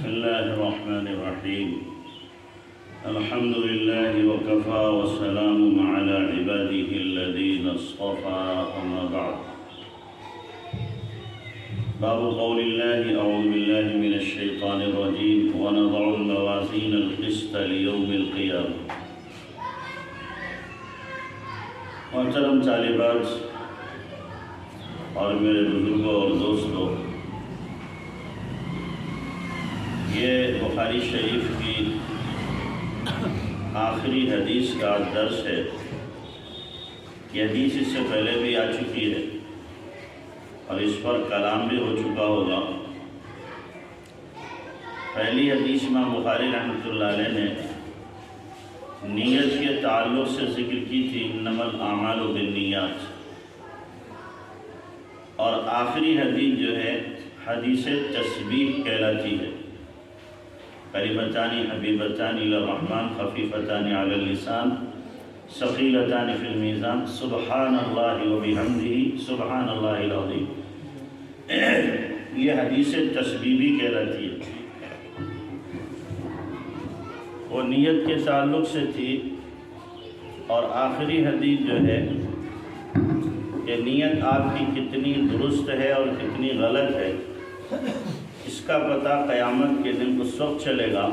بسم الله الرحمن الرحيم. الحمد لله وكفى والسلام على عباده الذين اصطفى أما بعد. باب قول الله أعوذ بالله من الشيطان الرجيم ونضع الموازين القسط ليوم القيامة. محترم طالبات اور میرے بزرگوں اور دوستوں، یہ بخاری شریف کی آخری حدیث کا درس ہے۔ یہ حدیث اس سے پہلے بھی آ چکی ہے اور اس پر کلام بھی ہو چکا ہوگا۔ پہلی حدیث امام بخاری رحمۃ اللہ علیہ نے نیت کے تعلق سے ذکر کی تھی، انما الاعمال بالنیات، اور آخری حدیث جو ہے حدیث تسبیح کہلاتی ہے۔ کلمتان حبیبتان الی الرحمن خفیفتان علی اللسان ثقیلتان فی المیزان سبحان اللہ وبحمدہ سبحان اللہ العظیم۔ یہ حدیث تسبیح بھی کہلاتی ہے۔ وہ نیت کے تعلق سے تھی، اور آخری حدیث جو ہے کہ نیت آپ کی کتنی درست ہے اور کتنی غلط ہے، اس کا پتہ قیامت کے دن اس وقت چلے گا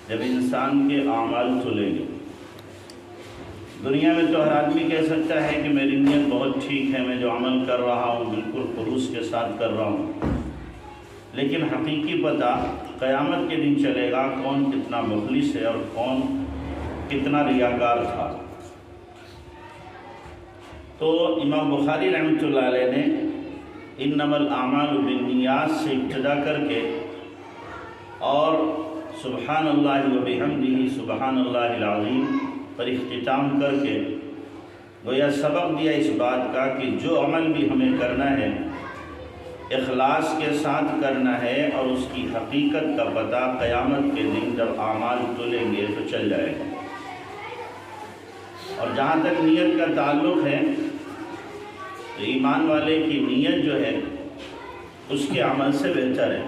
جب انسان کے اعمال تلیں گے۔ دنیا میں تو ہر آدمی کہہ سکتا ہے کہ میری نیت بہت ٹھیک ہے، میں جو عمل کر رہا ہوں بالکل خلوص کے ساتھ کر رہا ہوں، لیکن حقیقی پتہ قیامت کے دن چلے گا کون کتنا مخلص ہے اور کون کتنا ریاکار تھا۔ تو امام بخاری رحمۃ اللہ علیہ نے انما الاعمال بالنیات سے ابتدا کر کے اور سبحان اللہ وبحمدہ سبحان اللہ العظیم پر اختتام کر کے گویا سبق دیا اس بات کا کہ جو عمل بھی ہمیں کرنا ہے اخلاص کے ساتھ کرنا ہے، اور اس کی حقیقت کا پتہ قیامت کے دن جب اعمال تلیں گے تو چل جائے گا۔ اور جہاں تک نیت کا تعلق ہے تو ایمان والے کی نیت جو ہے اس کے عمل سے بہتر ہے۔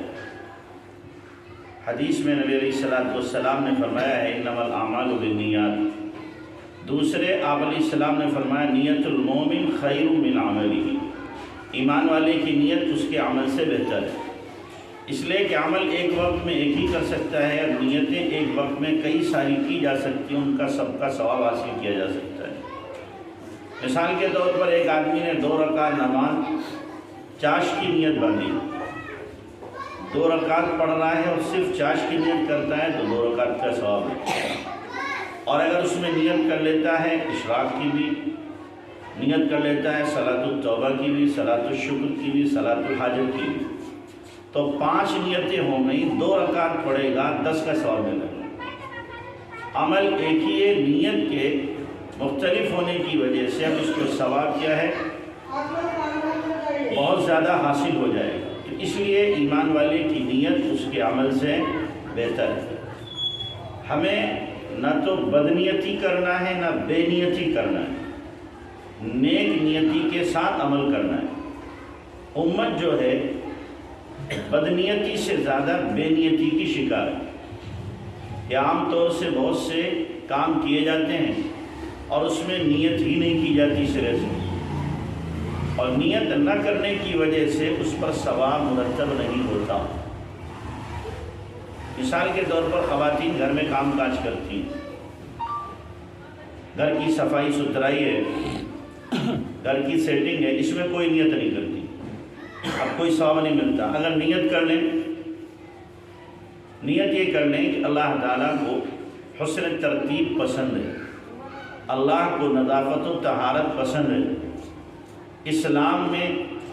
حدیث میں نبی علیہ السلام نے فرمایا ہے انما الاعمال بالنیات۔ دوسرے آپ علیہ السلام نے فرمایا نیت المومن خیر من عملہ، ایمان والے کی نیت اس کے عمل سے بہتر ہے، اس لیے کہ عمل ایک وقت میں ایک ہی کر سکتا ہے، اور نیتیں ایک وقت میں کئی ساری کی جا سکتی ہیں، ان کا سب کا ثواب حاصل کیا جا سکتا ہے۔ مثال کے طور پر ایک آدمی نے 2 رکعت نماز چاش کی نیت باندھی، 2 رکعت پڑھ رہا ہے اور صرف چاش کی نیت کرتا ہے تو 2 رکعت کا ثواب ہے، اور اگر اس میں نیت کر لیتا ہے اشراق کی بھی، نیت کر لیتا ہے صلاۃ التوبہ کی بھی، صلاۃ الشکر کی بھی، صلاۃ الحاجت کی بھی، تو 5 نیتیں ہو گئی، 2 رکعت پڑھے گا 10 کا ثواب ملے گا۔ عمل ایک ہی ہے، نیت کے مختلف ہونے کی وجہ سے اب اس کو ثواب کیا ہے بہت زیادہ حاصل ہو جائے گا۔ تو اس لیے ایمان والے کی نیت اس کے عمل سے بہتر ہے۔ ہمیں نہ تو بدنیتی کرنا ہے نہ بے نیتی کرنا ہے، نیک نیتی کے ساتھ عمل کرنا ہے۔ امت جو ہے بدنیتی سے زیادہ بے نیتی کی شکار ہے کہ عام طور سے بہت سے کام کیے جاتے ہیں اور اس میں نیت ہی نہیں کی جاتی سرے سے، اور نیت نہ کرنے کی وجہ سے اس پر ثواب مرتب نہیں ہوتا۔ مثال کے طور پر خواتین گھر میں کام کاج کرتی ہیں، گھر کی صفائی ستھرائی ہے، گھر کی سیٹنگ ہے، اس میں کوئی نیت نہیں کرتی، اب کوئی ثواب نہیں ملتا۔ اگر نیت کر لیں، نیت یہ کر لیں کہ اللہ تعالیٰ کو حسن ترتیب پسند ہے، اللہ کو نظافت و طہارت پسند ہے، اسلام میں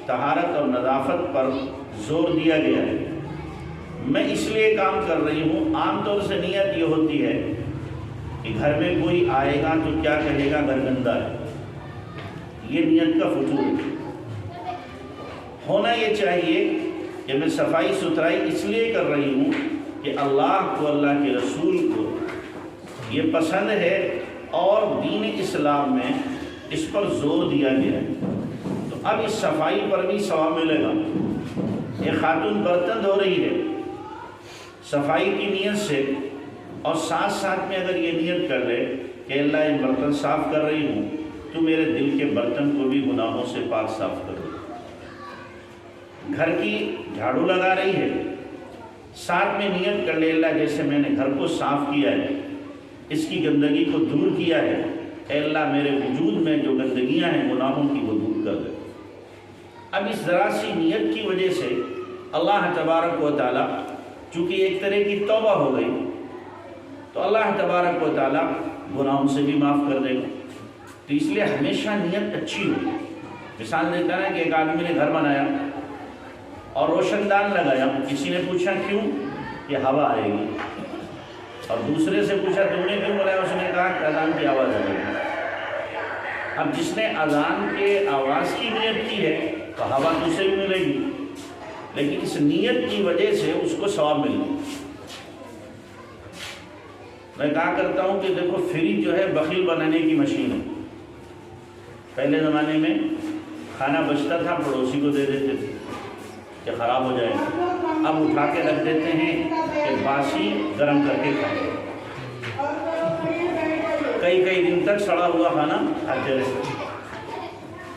طہارت اور نظافت پر زور دیا گیا ہے، میں اس لیے کام کر رہی ہوں۔ عام طور سے نیت یہ ہوتی ہے کہ گھر میں کوئی آئے گا تو کیا کہے گا گھر گندا ہے، یہ نیت کا فتور ہے۔ ہونا یہ چاہیے کہ میں صفائی ستھرائی اس لیے کر رہی ہوں کہ اللہ کو، اللہ کے رسول کو یہ پسند ہے، اور دین اسلام میں اس پر زور دیا گیا ہے، تو اب اس صفائی پر بھی ثواب ملے گا۔ ایک خاتون برتن دھو رہی ہے، صفائی کی نیت سے، اور ساتھ ساتھ میں اگر یہ نیت کر لے کہ اللہ یہ برتن صاف کر رہی ہوں تو میرے دل کے برتن کو بھی گناہوں سے پاک صاف کر دے۔ گھر کی جھاڑو لگا رہی ہے، ساتھ میں نیت کر لے اللہ جیسے میں نے گھر کو صاف کیا ہے، اس کی گندگی کو دور کیا ہے، اے اللہ میرے وجود میں جو گندگیاں ہیں گناہوں کی وہ دور کر دے۔ اب اس ذرا سی نیت کی وجہ سے اللہ تبارک و تعالیٰ چونکہ ایک طرح کی توبہ ہو گئی تو اللہ تبارک و تعالیٰ گناہوں سے بھی معاف کر دے گا۔ تو اس لیے ہمیشہ نیت اچھی ہو۔ مثال دیتا ہے کہ ایک آدمی نے گھر بنایا اور روشن دان لگایا، کسی نے پوچھا کیوں؟ کہ ہوا آئے گی، اور دوسرے سے پوچھا تم نے کیوں بنایا؟ اس نے کہا کہ اذان کی آواز آئے گی۔ اب جس نے اذان کے آواز کی نیت کی ہے تو ہوا تو اسے بھی ملے گی، لیکن اس نیت کی وجہ سے اس کو ثواب ملے گا۔ میں کہا کرتا ہوں کہ دیکھو فریج جو ہے بخیل بنانے کی مشین ہے۔ پہلے زمانے میں کھانا بچتا تھا پڑوسی کو دے دیتے تھے کہ خراب ہو جائے گا، اب اٹھا کے رکھ دیتے ہیں کہ باسی گرم کر کے کھائیں، کئی دن تک سڑا ہوا کھانا کھاتے رہتے۔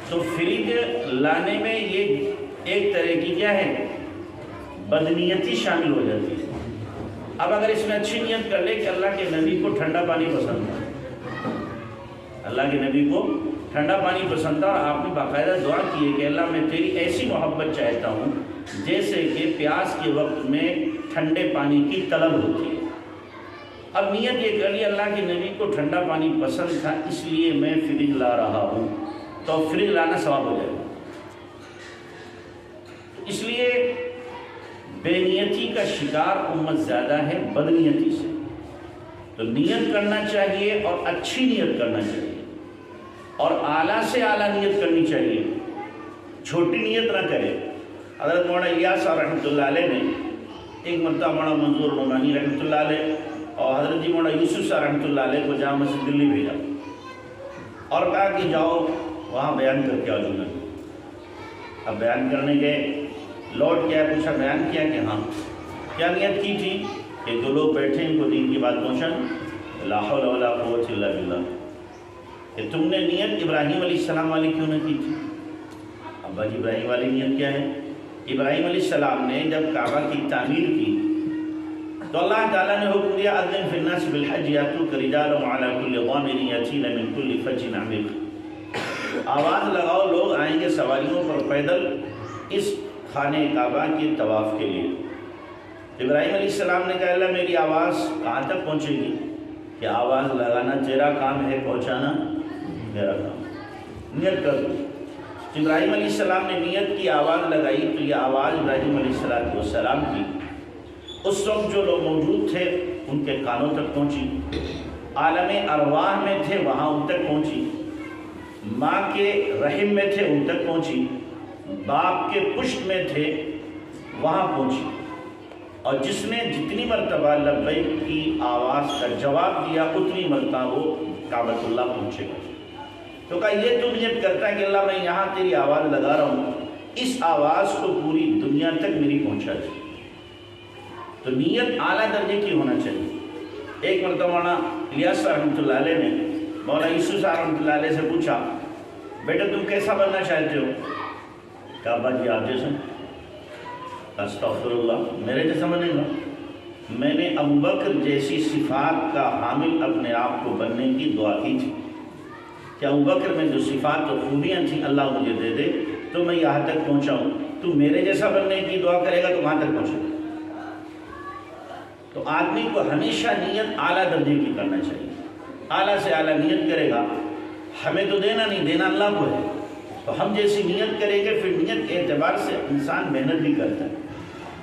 تو فریج لانے میں یہ ایک طرح کی کیا ہے بدنیتی شامل ہو جاتی ہے۔ اب اگر اس میں اچھی نیت کر لے کہ اللہ کے نبی کو ٹھنڈا پانی پسند ہے، اللہ کے نبی کو ٹھنڈا پانی پسند تھا، اور آپ نے باقاعدہ دعا کی ہے کہ اللہ میں تیری ایسی محبت چاہتا ہوں جیسے کہ پیاس کے وقت میں ٹھنڈے پانی کی طلب ہوتی ہے۔ اب نیت یہ کر لی اللہ کے نبی کو ٹھنڈا پانی پسند تھا اس لیے میں فریج لا رہا ہوں، تو فریج لانا ثواب ہو جائے گا۔ اس لیے بے نیتی کا شکار امت زیادہ ہے بدنیتی سے۔ تو نیت کرنا چاہیے اور اچھی نیت کرنا چاہیے، اور اعلیٰ سے اعلیٰ نیت کرنی چاہیے، چھوٹی نیت نہ کرے۔ حضرت مولانا الیاس صاحب رحمۃ اللہ علیہ نے ایک مرتبہ مولانا منظور نعمانی رحمۃ اللہ علیہ اور حضرت جی مولانا یوسف صاحب رحمۃ اللہ علیہ کو جامع مسجد دلی بھیجا اور کہا کہ جاؤ وہاں بیان کر کے آؤ جمعہ۔ اب بیان کرنے گئے، لوٹ کیا پوچھا بیان کیا کہ ہاں، کیا نیت کی تھی؟ کہ دو لوگ بیٹھے ان کو دین کی بات پہنچائیں، لا حول ولا قوت الا باللہ۔ کہ تم نے نیت ابراہیم علیہ السلام والی کیوں نہ کی تھی؟ ابا جی ابراہیم والی نیت کیا ہے؟ ابراہیم علیہ السلام نے جب کعبہ کی تعمیر کی تو اللہ تعالیٰ نے حکم دیا اذن فی الناس بالحج یاتوک رجالا وعلی کل ضامر یاتین من کل فج عمیق۔ آواز لگاؤ لوگ آئیں گے سواریوں پر پیدل اس خانہ کعبہ کے طواف کے لیے۔ ابراہیم علیہ السلام نے کہا اللہ میری آواز کہاں تک پہنچے گی؟ کہ آواز لگانا تیرا کام ہے، پہنچانا میرا کام، نیت کر دو۔ ابراہیم علیہ السلام نے نیت کی، آواز لگائی، تو یہ آواز ابراہیم علیہ السلام کی اس وقت جو لوگ موجود تھے ان کے کانوں تک پہنچی، عالم ارواح میں تھے وہاں ان تک پہنچی، ماں کے رحم میں تھے ان تک پہنچی، باپ کے پشت میں تھے وہاں پہنچی، اور جس نے جتنی مرتبہ لبیک کی آواز کا جواب دیا اتنی مرتبہ وہ کعبۃ اللہ پہنچے گا۔ تو کہا یہ تو نیت کرتا ہے کہ اللہ میں یہاں تیری آواز لگا رہا ہوں، اس آواز کو پوری دنیا تک میری پہنچا دے۔ تو نیت اعلیٰ درجے کی ہونا چاہیے۔ ایک مرتبہ مولانا الیاس رحمۃ اللہ علیہ نے مولانا یوسف صاحب رحمۃ اللہ علیہ سے پوچھا بیٹا تم کیسا بننا چاہتے ہو؟ کہا ابا جی آپ جیسا۔ استغفر اللہ، میرے جیسا بنے گا؟ میں نے ابوبکر جیسی صفات کا حامل اپنے آپ کو بننے کی دعا کی تھی کہ ابوبکر میں جو صفات و خوبیاں تھیں اللہ مجھے دے دے تو میں یہاں تک پہنچا ہوں۔ تو میرے جیسا بننے کی دعا کرے گا تو وہاں تک پہنچے گا۔ تو آدمی کو ہمیشہ نیت اعلیٰ درجے کی کرنا چاہیے، اعلیٰ سے اعلیٰ نیت کرے گا۔ ہمیں تو دینا نہیں، دینا اللہ کو ہے، تو ہم جیسی نیت کریں گے پھر نیت کے اعتبار سے انسان محنت بھی کرتا ہے،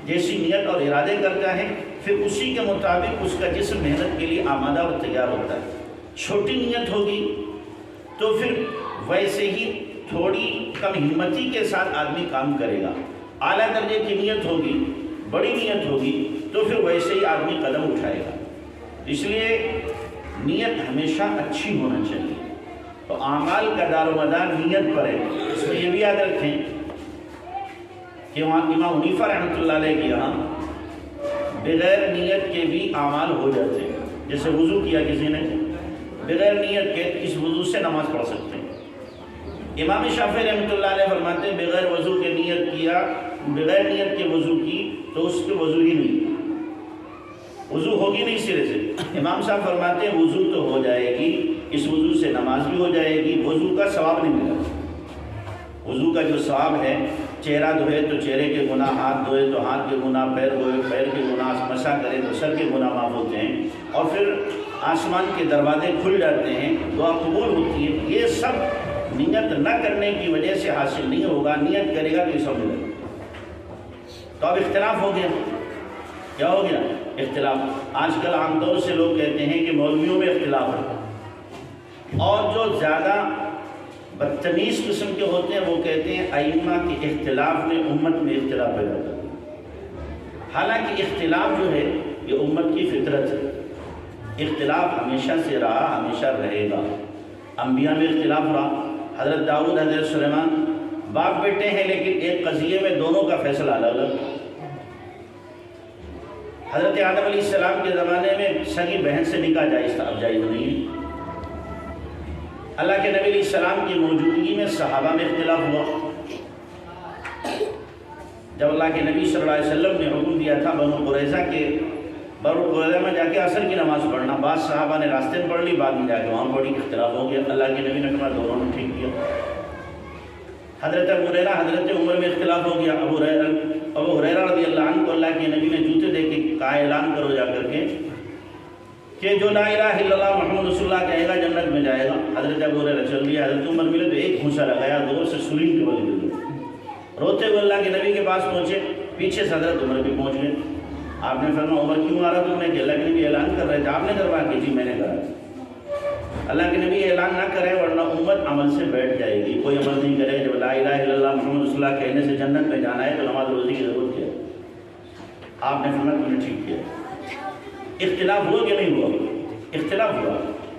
جیسی نیت اور ارادے کرتا ہے پھر اسی کے مطابق اس کا جسم محنت کے لیے آمادہ اور تیار ہوتا ہے۔ چھوٹی نیت ہوگی تو پھر ویسے ہی تھوڑی کم ہمتی کے ساتھ آدمی کام کرے گا، اعلیٰ درجے کی نیت ہوگی، بڑی نیت ہوگی تو پھر ویسے ہی آدمی قدم اٹھائے گا۔ اس لیے نیت ہمیشہ اچھی ہونا چاہیے۔ تو اعمال کا دار و مدار نیت پر ہے۔ اس میں یہ بھی یاد رکھیں کہ وہاں امام حنیفہ رحمۃ اللہ علیہ کے یہاں بغیر نیت کے بھی اعمال ہو جاتے ہیں. جیسے وضو کیا کسی نے، بغیر نیت کے اس وضو سے نماز پڑھ سکتے ہیں. امام شافعی رحمۃ اللہ علیہ فرماتے ہیں بغیر وضو کے نیت کیا، بغیر نیت کے وضو کی تو اس کے وضو ہی نہیں، وضو ہوگی نہیں سرے سے. امام صاحب فرماتے ہیں وضو تو ہو جائے گی، اس وضو سے نماز بھی ہو جائے گی، وضو کا ثواب نہیں ملے گا. وضو کا جو ثواب ہے، چہرہ دھوئے تو چہرے کے گناہ، ہاتھ دھوئے تو ہاتھ کے گناہ، پیر دھوئے پیر کے گناہ، مسح کرے تو سر کے گناہ معاف ہوتے ہیں، اور پھر آسمان کے دروازے کھل جاتے ہیں، دعا قبول ہوتی ہے. یہ سب نیت نہ کرنے کی وجہ سے حاصل نہیں ہوگا، نیت کرے گا تو یہ سب ملے گا. تو اب اختلاف ہو گیا. کیا ہو گیا؟ اختلاف. آج کل عام طور سے لوگ کہتے ہیں کہ مولویوں میں اختلاف ہے، اور جو زیادہ بدتمیز قسم کے ہوتے ہیں وہ کہتے ہیں ائمہ کے اختلاف نے امت میں اختلاف پیدا کر دیا. حالانکہ اختلاف جو ہے یہ امت کی فطرت ہے. اختلاف ہمیشہ سے رہا، ہمیشہ رہے گا. انبیاء میں اختلاف رہا. حضرت داؤد، حضرت سلیمان باپ بیٹے ہیں، لیکن ایک قضیے میں دونوں کا فیصلہ الگ الگ. حضرت آدم علیہ السلام کے زمانے میں سگی بہن سے نکاح جائز تھا، اب جائز نہیں ہے. اللہ کے نبی علیہ السلام کی موجودگی میں صحابہ میں اختلاف ہوا. جب اللہ کے نبی صلی اللہ علیہ وسلم نے حکم دیا تھا بنو قریظہ میں جا کے عصر کی نماز پڑھنا، بعض صحابہ نے راستے میں پڑھ لی، بعد میں جا کے وہاں پڑھی، اختلاف ہو گیا. اللہ کے نبی نے کہا دونوں نے ٹھیک کیا. حضرت ابو ہریرہ، حضرت عمر میں اختلاف ہو گیا. ابو ہریرہ رضی اللہ عنہ کو اللہ کے نبی نے جوتے دے کے کہا اعلان کرو جا کر کے کہ جو لا الہ الا اللہ محمد رسول اللہ کہے گا جنت میں جائے گا. حضرت ابو ہریرہ چل دیا. حضرت عمر ملے تو ایک گھونسا لگایا، دور سے سلیم کے بل گر گئے. روتے ہوئے اللہ کے نبی کے پاس پہنچے، پیچھے سے حضرت عمر بھی پہنچ گئے. آپ نے فرمایا عمر کیوں آ رہا تم نے؟ کہ اللہ کے نبی اعلان کر رہے تھے. آپ نے کروایا کہ جی میں نے کرا. اللہ کے نبی اعلان نہ کرے ورنہ امت عمل سے بیٹھ جائے گی. کوئی عمل نہیں کرے. جب لا الہ الا اللہ محمد رسول اللہ کہنے سے جنت میں جانا ہے تو نماز روزی کی ضرورت کیا ہے؟ آپ نے فرمایا تم نے ٹھیک کیا. اختلاف ہوا کہ نہیں ہوا؟ اختلاف ہوا.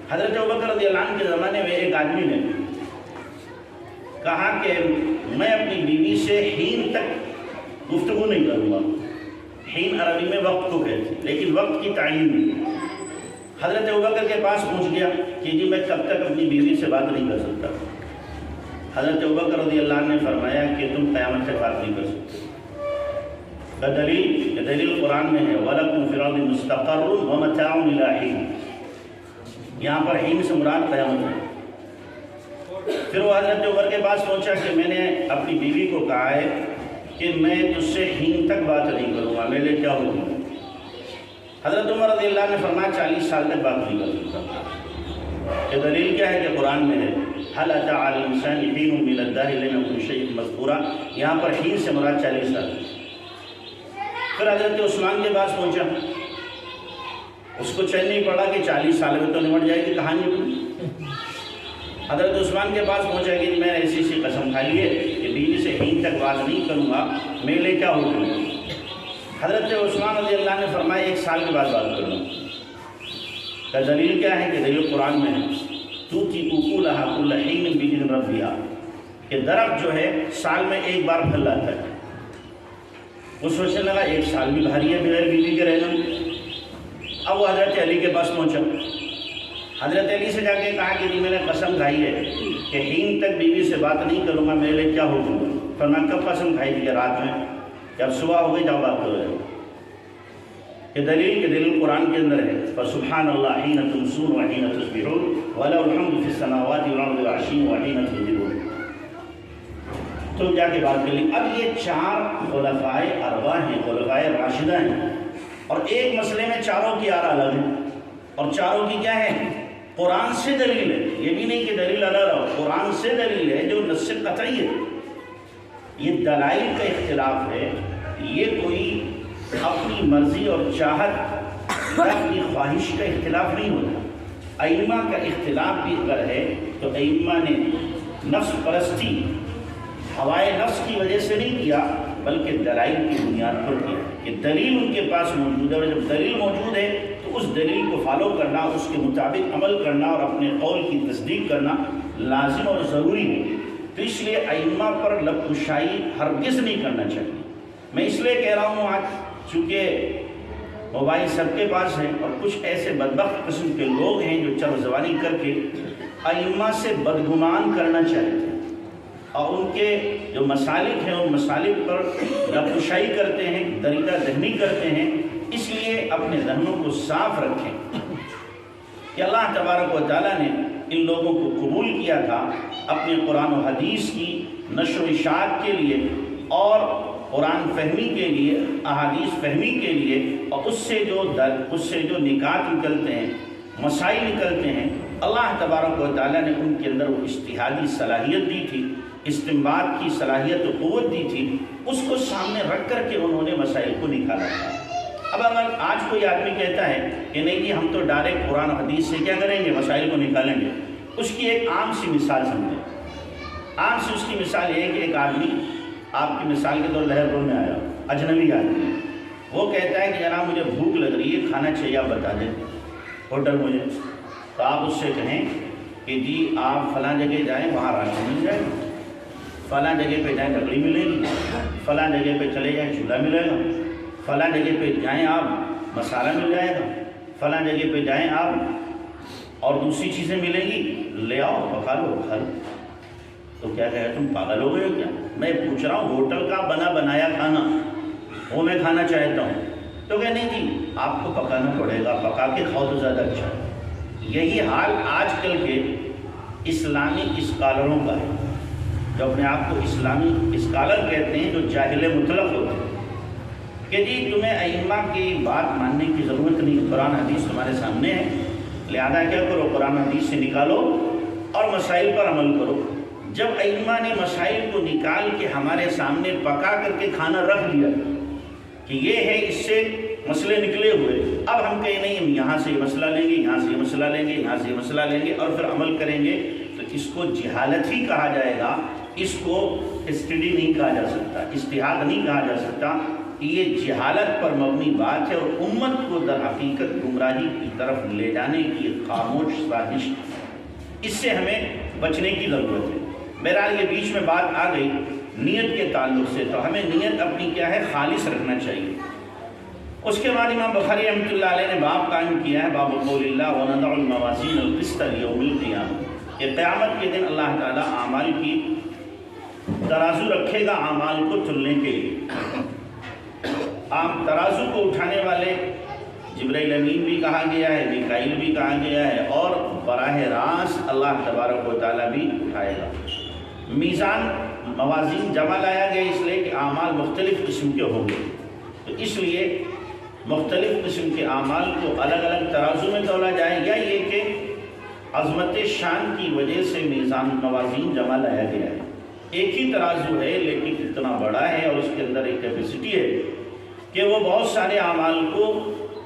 حضرت ابوبکر رضی اللہ عنہ کے زمانے میں ایک آدمی نے کہا کہ میں اپنی بیوی سے حین تک گفتگو نہیں کروں گا. حین عربی میں وقت کو کہتے ہیں، لیکن وقت کی تعین نہیں. حضرت ابوبکر کے پاس پہنچ گیا کہ جی میں کب تک اپنی بیوی سے بات نہیں کر سکتا. حضرت ابوبکر رضی اللہ عنہ نے فرمایا کہ تم قیامت تک بات نہیں کر سکتے. دلیل قرآن میں ہے وَلَكُمْ فِي الْأَرْضِ مُسْتَقَرٌّ وَمَتَاعٌ إِلَىٰ حِينٍ. یہاں پر حین سے مراد قیامت ہے. پھر وہ حضرت عمر کے پاس پہنچا کہ میں نے اپنی بیوی کو کہا ہے کہ میں تجھ سے حین تک بات نہیں کروں گا، میرے لیے کیا ہوگی؟ حضرت عمر رضی اللہ نے فرمایا 40 سال تک بات نہیں کر سکتا. کہ دلیل کیا ہے؟ کہ قرآن میں ہے هل أتى على الإنسان حين من الدهر لم يكن شيئا مذكورا. یہاں پر حین سے مراد 40 سال. پھر حضرت عثمان کے پاس پہنچا، اس کو چین نہیں پڑا کہ 40 سال میں تو نمٹ جائے گی کہانی. حضرت عثمان کے پاس پہنچا کہ میں نے ایسی سی قسم کھائی ہے کہ بیوی سے حین تک بات نہیں کروں گا، میرے لیے کیا ہوگا؟ حضرت عثمان رضی اللہ نے فرمایا 1 سال کے بعد بات کروں. کا دلیل کیا ہے؟ کہ دلیل قرآن میں ہے تُؤْتِي أُكُلَهَا كُلَّ حِينٍ بِإِذْنِ رَبِّهَا، کہ درخت جو ہے سال میں ایک بار پھل لاتا ہے. وہ سوچنے لگا 1 سال بھی بھاری ہے بغیر بیوی کے رہنا. اب وہ حضرت علی کے پاس پہنچا. حضرت علی سے جا کے کہا کہ میں نے قسم کھائی ہے کہ حین تک بیوی سے بات نہیں کروں گا، میرے لیے کیا ہوگا؟ فرمایا کب قسم کھائی تھی؟ کہ رات میں. جب صبح ہو گئی جب بات کرو. کہ دلیل قرآن کے اندر ہے فسبحان اللہ حین تمسون وحین تصبحون وَلَهُ الْحَمْدُ فِي السَّمَاوَاتِ وَالْأَرْضِ وَعَشِيًّا وَحِينَ تُظْهِرُونَ. تو جا کے بات کر لی. اب یہ 4 خلفائے اربعہ ہیں، خلفائے راشدہ ہیں، اور ایک مسئلے میں چاروں کی آراء الگ ہیں، اور چاروں کی کیا ہے؟ قرآن سے دلیل ہے. یہ بھی نہیں کہ دلیل الگ رہو، قرآن سے دلیل ہے جو نص قطعی ہے. یہ دلائل کا اختلاف ہے، یہ کوئی اپنی مرضی اور چاہت یا اپنی خواہش کا اختلاف نہیں ہوتا. ائمہ کا اختلاف بھی اگر ہے تو ائمہ نے نفس پرستی، ہوائے نفس کی وجہ سے نہیں کیا، بلکہ دلائل کی بنیاد پر کیا کہ دلیل ان کے پاس موجود ہے، اور جب دلیل موجود ہے تو اس دلیل کو فالو کرنا، اس کے مطابق عمل کرنا اور اپنے قول کی تصدیق کرنا لازم اور ضروری ہے. تو اس لیے ائمہ پر لب کشائی ہرگز نہیں کرنا چاہیے. میں اس لیے کہہ رہا ہوں آج چونکہ موبائل سب کے پاس ہیں، اور کچھ ایسے بدبخت قسم کے لوگ ہیں جو چرزوانی کر کے ائمہ سے بدگمان کرنا چاہتے ہیں اور ان کے جو مسالک ہیں ان مسالک پر لفشائی کرتے ہیں، دریدہ دہنی کرتے ہیں۔ اس لیے اپنے ذہنوں کو صاف رکھیں کہ اللہ تبارک و تعالیٰ نے ان لوگوں کو قبول کیا تھا اپنے قرآن و حدیث کی نشر و اشاعت کے لیے اور قرآن فہمی کے لیے، احادیث فہمی کے لیے، اور اس سے جو نکات نکلتے ہیں، مسائل نکلتے ہیں، اللہ تبارک و تعالیٰ نے ان کے اندر وہ اجتہادی صلاحیت دی تھی، استنباط کی صلاحیت و قوت دی تھی، اس کو سامنے رکھ کر کے انہوں نے مسائل کو نکالا تھا۔ اب اگر آج کوئی آدمی کہتا ہے کہ نہیں جی ہم تو ڈائریکٹ قرآن و حدیث سے کیا کریں گے، مسائل کو نکالیں گے، اس کی ایک عام سی مثال سمجھیں۔ عام سی اس کی مثال یہ ہے کہ ایک آدمی آپ کی مثال کے طور لہر پور میں آیا، اجنبی آدمی، وہ کہتا ہے کہ جناب مجھے بھوک لگ رہی ہے، کھانا چاہیے، آپ بتا دیں ہوٹل مجھے۔ تو آپ اس سے کہیں کہ جی آپ فلاں جگہ جائیں، وہاں راشن مل جائے گا، فلاں جگہ پہ جائیں لکڑی ملے گی، فلاں جگہ پہ چلے جائیں چولہا ملے گا، فلاں جگہ پہ جائیں آپ مسالہ مل جائے گا، فلاں جگہ پہ جائیں آپ اور دوسری چیزیں ملیں گی، لے آؤ پکا لو کھا لو۔ تو کیا کہے تم پاگل ہو گئے ہو کیا؟ میں پوچھ رہا ہوں ہوٹل کا بنا بنایا کھانا وہ میں کھانا چاہتا ہوں۔ تو کہ نہیں جی آپ کو پکانا پڑے گا، پکا کے کھاؤ تو زیادہ اچھا ہے۔ یہی حال آج کل کے اسلامی اسکالروں کا ہے، جو اپنے آپ کو اسلامی اسکالر کہتے ہیں، جو جاہل مطلق ہوتے ہیں کہ جی تمہیں ائمہ کی بات ماننے کی ضرورت نہیں، قرآن حدیث تمہارے سامنے ہے، لہذا کیا کرو قرآن حدیث سے نکالو اور مسائل پر عمل کرو۔ جب ائمہ نے مسائل کو نکال کے ہمارے سامنے پکا کر کے کھانا رکھ دیا کہ یہ ہے، اس سے مسئلے نکلے ہوئے، اب ہم کہیں نہیں ہم یہاں سے یہ مسئلہ لیں گے، یہاں سے یہ مسئلہ لیں گے، یہاں سے یہ مسئلہ لیں گے اور پھر عمل کریں گے، تو اس کو جہالت ہی کہا جائے گا، اس کو اسٹڈی نہیں کہا جا سکتا، اجتہاد نہیں کہا جا سکتا۔ یہ جہالت پر مبنی بات ہے اور امت کو در حقیقت گمراہی کی طرف لے جانے کی خاموش سازش، اس سے ہمیں بچنے کی ضرورت ہے۔ بہرحال یہ بیچ میں بات آ گئی نیت کے تعلق سے، تو ہمیں نیت اپنی کیا ہے خالص رکھنا چاہیے۔ اس کے بعد امام بخاری رحمۃ اللہ علیہ نے باب قائم کیا ہے، باب قول اللہ وَنَضَعُ الْمَوَازِينَ الْقِسْطَ لِيَوْمِ الْقِيَامَةِ، کہ قیامت کے دن اللہ تعالیٰ اعمال کی ترازو رکھے گا اعمال کو تلنے کے لیے۔ ترازو کو اٹھانے والے جبرائیل امین بھی کہا گیا ہے، میکائیل بھی کہا گیا ہے، اور براہ راست اللہ تبارک و تعالیٰ بھی اٹھائے گا۔ میزان موازین جمع لایا گیا اس لیے کہ اعمال مختلف قسم کے ہوں گے، تو اس لیے مختلف قسم کے اعمال کو الگ الگ ترازو میں تولا جائے، یا یہ کہ عظمت شان کی وجہ سے میزان موازین جمع لایا گیا ہے۔ ایک ہی ترازو ہے لیکن اتنا بڑا ہے اور اس کے اندر ایک کیپیسٹی ہے کہ وہ بہت سارے اعمال کو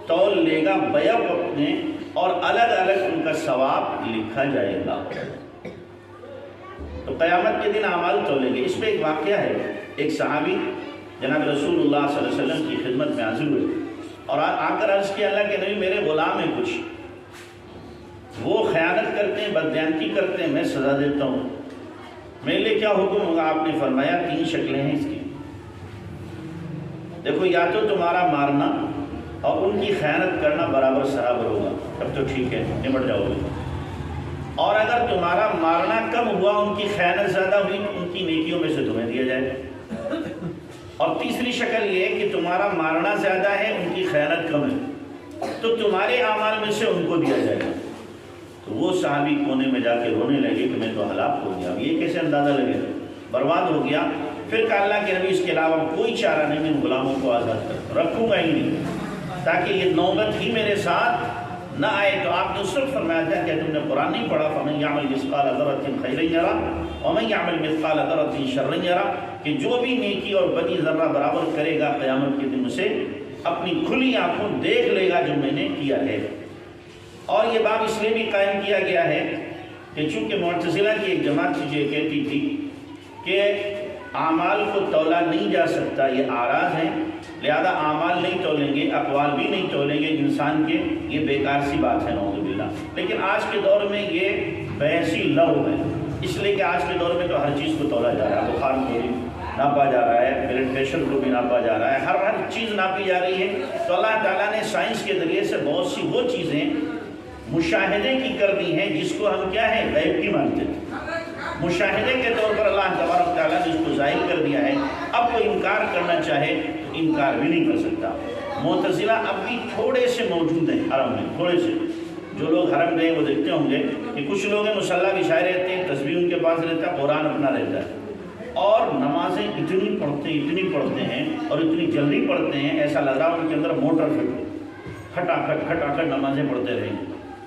تول لے گا بیک وقت میں، اور الگ الگ ان کا ثواب لکھا جائے گا۔ تو قیامت کے دن اعمال تولیں گے۔ اس پہ ایک واقعہ ہے، ایک صحابی جناب رسول اللہ صلی اللہ علیہ وسلم کی خدمت میں حاضر ہوئے اور آ کر عرض کیا اللہ کے نبی میرے غلام ہیں کچھ، وہ خیانت کرتے ہیں، بددیانتی کرتے ہیں، میں سزا دیتا ہوں، میرے لیے کیا حکم ہوگا؟ آپ نے فرمایا 3 شکلیں ہیں اس کی، دیکھو یا تو تمہارا مارنا اور ان کی خیانت کرنا برابر برابر ہوگا، تب تو ٹھیک ہے نمٹ جاؤ گے، اور اگر تمہارا مارنا کم ہوا ان کی خیانت زیادہ ہوئی تو ان کی نیکیوں میں سے تمہیں دیا جائے گا، اور تیسری شکل یہ ہے کہ تمہارا مارنا زیادہ ہے ان کی خیانت کم ہے تو تمہارے اعمال میں سے ان کو دیا جائے گا۔ تو وہ صحابی کونے میں جا کے رونے لگے کہ میں تو ہلاک ہو گیا، یہ کیسے اندازہ لگے، برباد ہو گیا۔ پھر کہا اللہ کے نبی اس کے علاوہ کوئی چارہ نہیں، میں ان غلاموں کو آزاد رکھوں گا ہی نہیں تاکہ یہ نوبت ہی میرے ساتھ نہ آئے۔ تو آپ نے اس وقت فرمایا تھا کہ تم نے قرآن نہیں پڑھا فَمَنْ يَعْمَلْ مِثْقَالَ ذَرَّةٍ خَيْرًا يَرَهُ وَمَنْ يَعْمَلْ مِثْقَالَ ذَرَّةٍ شَرًّا يَرَهُ، کہ جو بھی نیکی اور بدی ذرہ برابر کرے گا قیامت کے دن اسے اپنی کھلی آنکھوں دیکھ لے گا جو میں نے کیا ہے۔ اور یہ باب اس لیے بھی قائم کیا گیا ہے کہ چونکہ معتزلہ کی ایک جماعت تھی جو کہتی تھی کہ اعمال کو تولا نہیں جا سکتا، یہ آراز ہیں، لہذا اعمال نہیں تولیں گے، اقوال بھی نہیں تولیں گے انسان کے، یہ بیکار سی بات ہے نعوذ باللہ۔ لیکن آج کے دور میں یہ بحثی لغو ہے، اس لیے کہ آج کے دور میں تو ہر چیز کو تولا جا رہا ہے، بخار کو بھی، ناپا جا رہا ہے، بلڈ پریشر کو بھی ناپا جا رہا ہے، ہر چیز ناپی جا رہی ہے۔ تو اللہ تعالیٰ نے سائنس کے ذریعے سے بہت سی وہ چیزیں مشاہدے کی کر دی ہیں جس کو ہم کیا ہے غیب کی مانتے تھے، مشاہدے کے طور پر اللہ تبارک تعالیٰ نے اس کو ظاہر کر دیا ہے۔ اب کوئی انکار کرنا چاہے تو انکار بھی نہیں کر سکتا۔ معتزلہ اب بھی تھوڑے سے موجود ہیں حرم میں، تھوڑے سے۔ جو لوگ حرم گئے وہ دیکھتے ہوں گے کہ کچھ لوگ مصلی بچھائے رہتے ہیں، تسبیح ان کے پاس رہتا ہے، قرآن اپنا رہتا ہے، اور نمازیں اتنی پڑھتے ہیں اور اتنی جلدی پڑھتے ہیں، ایسا لگ رہا ان کے اندر موٹر فٹ، کھٹا نمازیں پڑھتے رہیں۔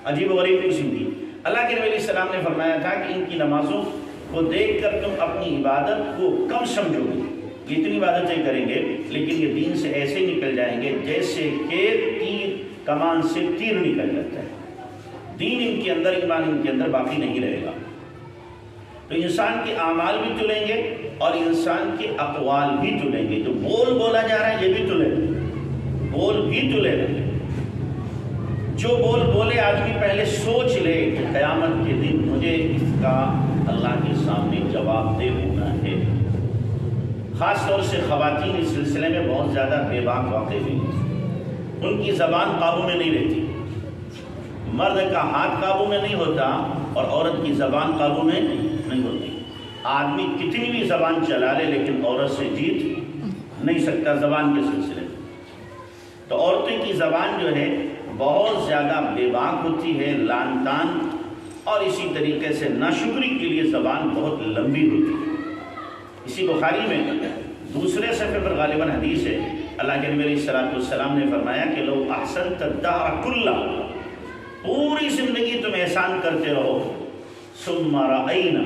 عجیب و غریب قسم کی۔ اللہ کے نبی علیہ السلام نے فرمایا تھا کہ ان کی نمازوں کو دیکھ کر تم اپنی عبادت کو کم سمجھو گے، یہ اتنی عبادتیں کریں گے لیکن یہ دین سے ایسے نکل جائیں گے جیسے کہ تیر کمان سے تیر نکل جاتا ہے، دین ان کے اندر، ایمان ان کے اندر باقی نہیں رہے گا۔ تو انسان کے اعمال بھی تلیں گے اور انسان کے اقوال بھی تلیں گے، جو بول بولا جا رہا ہے یہ بھی تلے گا، بول بھی تلے گا۔ جو بول بولے آدمی پہلے سوچ لے کہ قیامت کے دن مجھے اس کا اللہ کے سامنے جواب دہ ہونا ہے۔ خاص طور سے خواتین اس سلسلے میں بہت زیادہ بے باک واقع ہوئی، ان کی زبان قابو میں نہیں رہتی، مرد کا ہاتھ قابو میں نہیں ہوتا اور عورت کی زبان قابو میں نہیں ہوتی۔ آدمی کتنی بھی زبان چلا لے لیکن عورت سے جیت نہیں سکتا زبان کے سلسلے میں۔ تو عورتوں کی زبان جو ہے بہت زیادہ بے باک ہوتی ہے، لان تان، اور اسی طریقے سے ناشکری کے لیے زبان بہت لمبی ہوتی ہے۔ اسی بخاری میں دوسرے صفحے پر غالباً حدیث ہے، اللہ کے نبی علیہ السلام نے فرمایا کہ لو احسنت الدہر کلہ، پوری زندگی تم احسان کرتے رہو، ثم رأینا،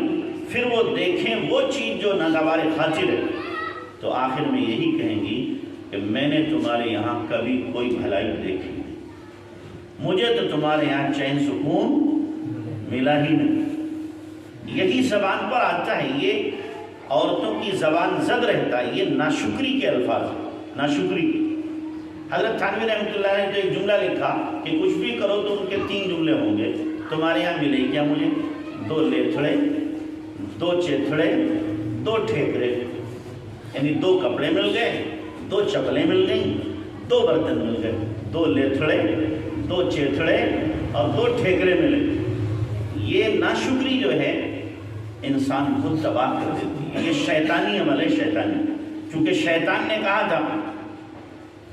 پھر وہ دیکھیں وہ چیز جو ناگوار خاطر ہے، تو آخر میں یہی کہیں گی کہ میں نے تمہارے یہاں کبھی کوئی بھلائی دیکھی نہیں، مجھے تو تمہارے یہاں چین سکون ملا ہی نہیں۔ یہی زبان پر آتا ہے، یہ عورتوں کی زبان زد رہتا ہے، یہ ناشکری کے الفاظ، ناشکری۔ حضرت تھانوی رحمۃ اللہ نے جو ایک جملہ لکھا کہ کچھ بھی کرو تو ان کے 3 جملے ہوں گے، تمہارے یہاں ملے کیا مجھے؟ 2 لیتھڑے، 2 چیتھڑے، 2 ٹھیکرے، یعنی 2 کپڑے مل گئے، 2 چپلیں مل گئیں، 2 برتن مل گئے، 2 لیتھڑے، 2 چیتھڑے اور 2 ٹھیکرے ملے۔ یہ ناشکری جو ہے انسان کو تباہ کر دیتی ہے، یہ شیطانی عمل ہے، شیطانی۔ چونکہ شیطان نے کہا تھا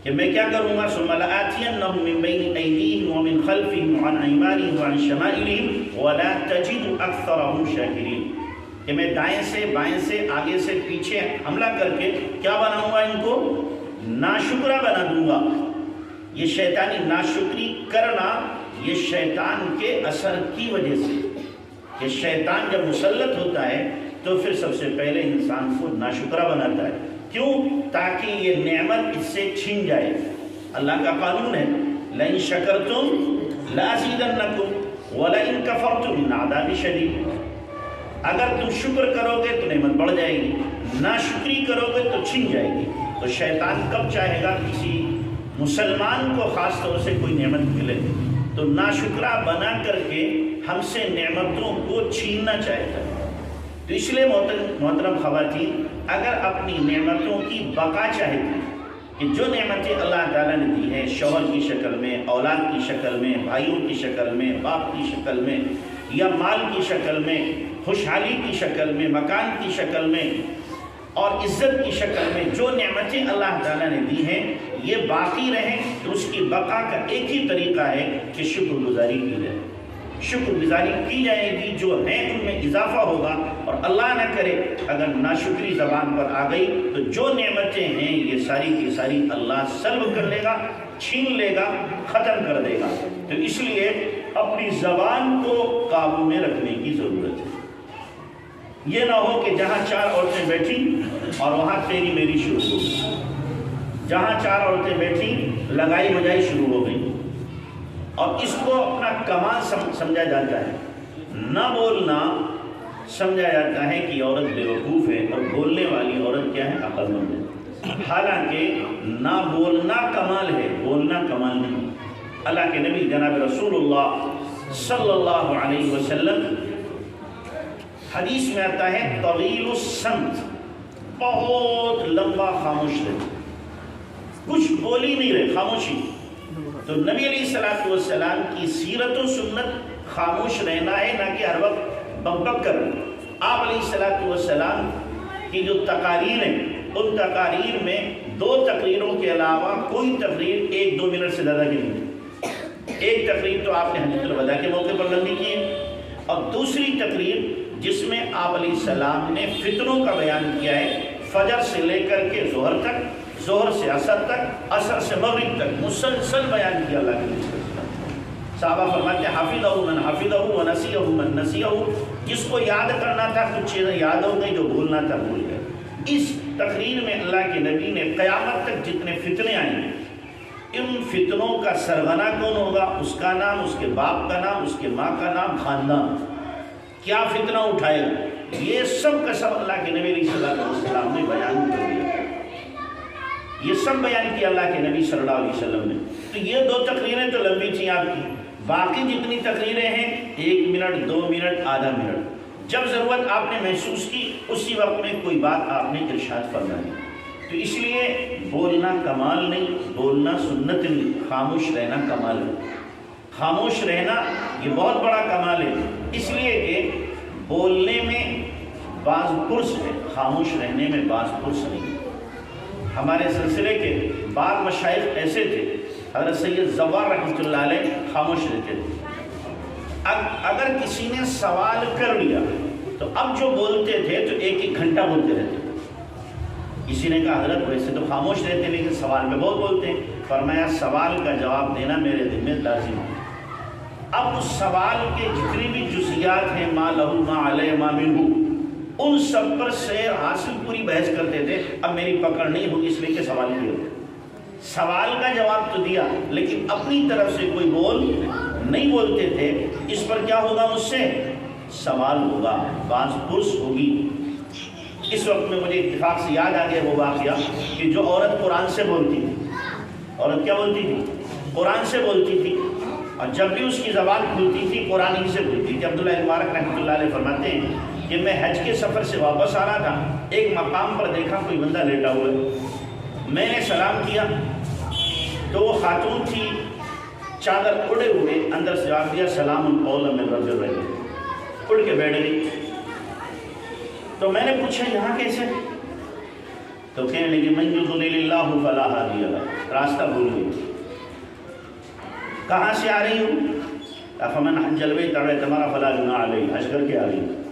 کہ میں کیا کروں گا، ثم لآتینہم من بین ایدیہم ومن خلفہم وعن ایمانہم وعن شمائلہم ولا تجد اکثرہم شاکرین، کہ میں دائیں سے بائیں سے آگے سے پیچھے حملہ کر کے کیا بناؤں گا، ان کو ناشکرہ بنا دوں گا۔ یہ شیطانی ناشکری کرنا یہ شیطان کے اثر کی وجہ سے، کہ شیطان جب مسلط ہوتا ہے تو پھر سب سے پہلے انسان کو ناشکرہ بناتا ہے۔ کیوں؟ تاکہ یہ نعمت اس سے چھین جائے۔ اللہ کا قانون ہے، لَإِن شَكَرْتُمْ لَأَزِيدَنَّكُمْ وَلَإِن كَفَرْتُمْ إِنَّ عَذَابِي شَدِيدٌ۔ اگر تم شکر کرو گے تو نعمت بڑھ جائے گی، ناشکری کرو گے تو چھن جائے گی۔ تو شیطان کب چاہے گا کسی مسلمان کو خاص طور سے کوئی نعمت ملے تو ناشکرہ بنا کر کے ہم سے نعمتوں کو چھیننا چاہتا ہے۔ تو اس لیے محترم خواتین، اگر اپنی نعمتوں کی بقا چاہتی کہ جو نعمتیں اللہ تعالیٰ نے دی ہیں شوہر کی شکل میں، اولاد کی شکل میں، بھائیوں کی شکل میں، باپ کی شکل میں، یا مال کی شکل میں، خوشحالی کی شکل میں، مکان کی شکل میں اور عزت کی شکل میں، جو نعمتیں اللہ تعالیٰ نے دی ہیں یہ باقی رہیں، تو اس کی بقا کا ایک ہی طریقہ ہے کہ شکر گزاری کی جائے، شکر گزاری کی جائے گی، جو ہیں ان میں اضافہ ہوگا۔ اور اللہ نہ کرے اگر ناشکری زبان پر آ گئی تو جو نعمتیں ہیں یہ ساری کی ساری اللہ سلب کر لے گا، چھین لے گا، ختم کر دے گا۔ تو اس لیے اپنی زبان کو قابو میں رکھنے کی ضرورت ہے۔ یہ نہ ہو کہ جہاں 4 عورتیں بیٹھی اور وہاں تیری میری شروع ہو گئی، جہاں 4 عورتیں بیٹھی لگائی بجائی شروع ہو گئی، اور اس کو اپنا کمال سمجھا جاتا ہے، نہ بولنا سمجھا جاتا ہے کہ عورت بیوقوف ہے اور بولنے والی عورت کیا ہے، عقل مند ہے۔ حالانکہ نہ بولنا کمال ہے، بولنا کمال نہیں۔ اللہ کے نبی جناب رسول اللہ صلی اللہ علیہ وسلم حدیث میں آتا ہے طویل السمت، بہت لمبا خاموش رہے، کچھ بول ہی نہیں رہے، خاموشی۔ تو نبی علیہ الصلوۃ والسلام کی سیرت و سنت خاموش رہنا ہے، نہ کہ ہر وقت بک بک کرنا۔ آپ علیہ الصلوۃ والسلام کی جو تقاریر ہیں، ان تقاریر میں 2 تقریروں کے علاوہ کوئی تقریر 1-2 منٹ سے زیادہ کی نہیں۔ ایک تقریر تو آپ نے حجۃ الوداع کے موقع پر لمبی کی ہے، اور دوسری تقریر جس میں آپ علیہ السلام نے فتنوں کا بیان کیا ہے، فجر سے لے کر کے ظہر تک، ظہر سے عصر تک، عصر سے مغرب تک مسلسل بیان کیا اللہ کے نبی۔ صحابہ فرماتے ہیں حفظہ من حفظہ ونسیہ من نسیہ، جس کو یاد کرنا تھا کچھ چیزیں یاد ہو گئی، جو بھولنا تھا بھول گئے۔ اس تقریر میں اللہ کے نبی نے قیامت تک جتنے فتنے آئیں گے، ان فتنوں کا سرغنہ کون ہوگا، اس کا نام، اس کے باپ کا نام، اس کے ماں کا نام، خاندان، کیا فتنہ اٹھائے گا، یہ سب کا سب اللہ کے نبی علیہ السلام نے بیان کر دیا۔ یہ سب بیان کیا اللہ کے نبی صلی اللہ علیہ وسلم نے۔ تو یہ 2 تقریریں تو لمبی تھیں آپ کی، باقی جتنی تقریریں ہیں 1 منٹ، 2 منٹ، آدھا منٹ، جب ضرورت آپ نے محسوس کی اسی وقت میں کوئی بات آپ نے ارشاد فرمائی۔ تو اس لیے بولنا کمال نہیں، بولنا سنت نہیں، خاموش رہنا کمال ہے۔ خاموش رہنا یہ بہت بڑا کمال ہے، اس لیے کہ بولنے میں بعض پرس ہے، خاموش رہنے میں بعض پرس نہیں۔ ہمارے سلسلے کے بعض مشائخ ایسے تھے، حضرت سید زوار رحمۃ اللہ علیہ خاموش رہتے تھے۔ اگر کسی نے سوال کر لیا تو اب جو بولتے تھے تو 1-1 گھنٹہ بولتے رہتے تھے۔ کسی نے کہا حضرت ویسے تو خاموش رہتے ہیں لیکن سوال میں بہت بولتے ہیں۔ فرمایا سوال کا جواب دینا میرے دل میں لازم ہے۔ اب اس سوال کے جتنی بھی جزیات ہیں، ما لہو ما علیہ ما منہ، ان سب پر سے حاصل پوری بحث کرتے تھے۔ اب میری پکڑ نہیں ہوگی اس لیے کہ سوال کیا، سوال کا جواب تو دیا لیکن اپنی طرف سے کوئی بول نہیں بولتے تھے۔ اس پر کیا ہوگا، مجھ سے سوال ہوگا، بعض پرس ہوگی۔ اس وقت میں مجھے اتفاق سے یاد آ گیا وہ واقعہ کہ جو عورت قرآن سے بولتی تھی، عورت کیا بولتی تھی، قرآن سے بولتی تھی، اور جب بھی اس کی زبان کھلتی تھی قرآن ہی سے بولتی تھی۔ عبداللہ مبارک رحمۃ اللہ علیہ فرماتے ہیں کہ میں حج کے سفر سے واپس آ رہا تھا، ایک مقام پر دیکھا کوئی بندہ لیٹا ہوا ہے، میں نے سلام کیا تو وہ خاتون تھی، چادر اڑے ہوئے، اندر سے جواب دیا سلام قولا من رب الرحیم، اڑ کے بیٹھ گئی۔ تو میں نے پوچھا یہاں کیسے، تو کہنے لگی من یضلل اللہ فلا ہادی لہ، راستہ بھول گئی۔ کہاں سے آ رہی ہوں، فمن حج البیت او اعتمر فلا جناح علیہ، حج کر کے آ رہی ہوں۔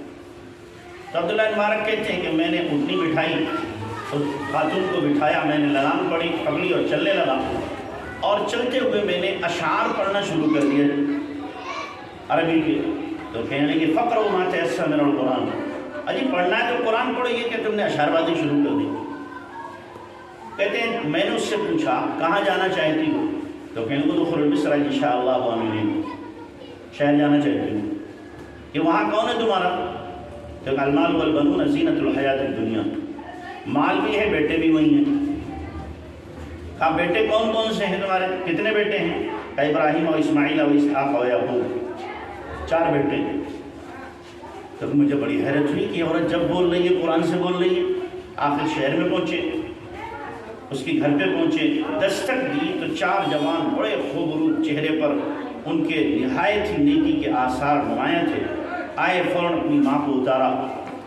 تو عبداللہ مبارک کہتے ہیں کہ میں نے اونٹنی بٹھائی، تو خاتون کو بٹھایا، میں نے لگام پکڑی اور چلنے لگا، اور چلتے ہوئے میں نے اشعار پڑھنا شروع کر دیا عربی کے۔ تو کہنے لگے فقرؤ ما تیسر من القرآن، اجی پڑھنا ہے تو قرآن پڑھو، یہ کہ تم نے اشعار بازی شروع کر دی۔ کہتے ہیں میں نے اس سے پوچھا کہاں جانا چاہتی ہو، تو کہنے کو دخول مصر انشاءاللہ آمنین، شہر جانا چاہتی ہوں۔ کہ وہاں کون ہے تمہارا، تو المال والبنون زینت الحیات الدنیا، مال بھی ہے بیٹے بھی وہی ہیں۔ کہا بیٹے کون کون سے ہیں تمہارے، کتنے بیٹے ہیں، کہا ابراہیم و اسماعیل و اسحاق و یعقوب، 4 بیٹے ہیں۔ تو مجھے بڑی حیرت ہوئی کہ عورت جب بول رہی ہے قرآن سے بول رہی ہے۔ آخر شہر میں پہنچے، اس کے گھر پہ پہنچے، دستک دی تو 4 جوان بڑے خوبصورت چہرے پر ان کے نہایت ہی نیکی کے آثار نمایاں تھے۔ آئے فوراً اپنی ماں کو اتارا،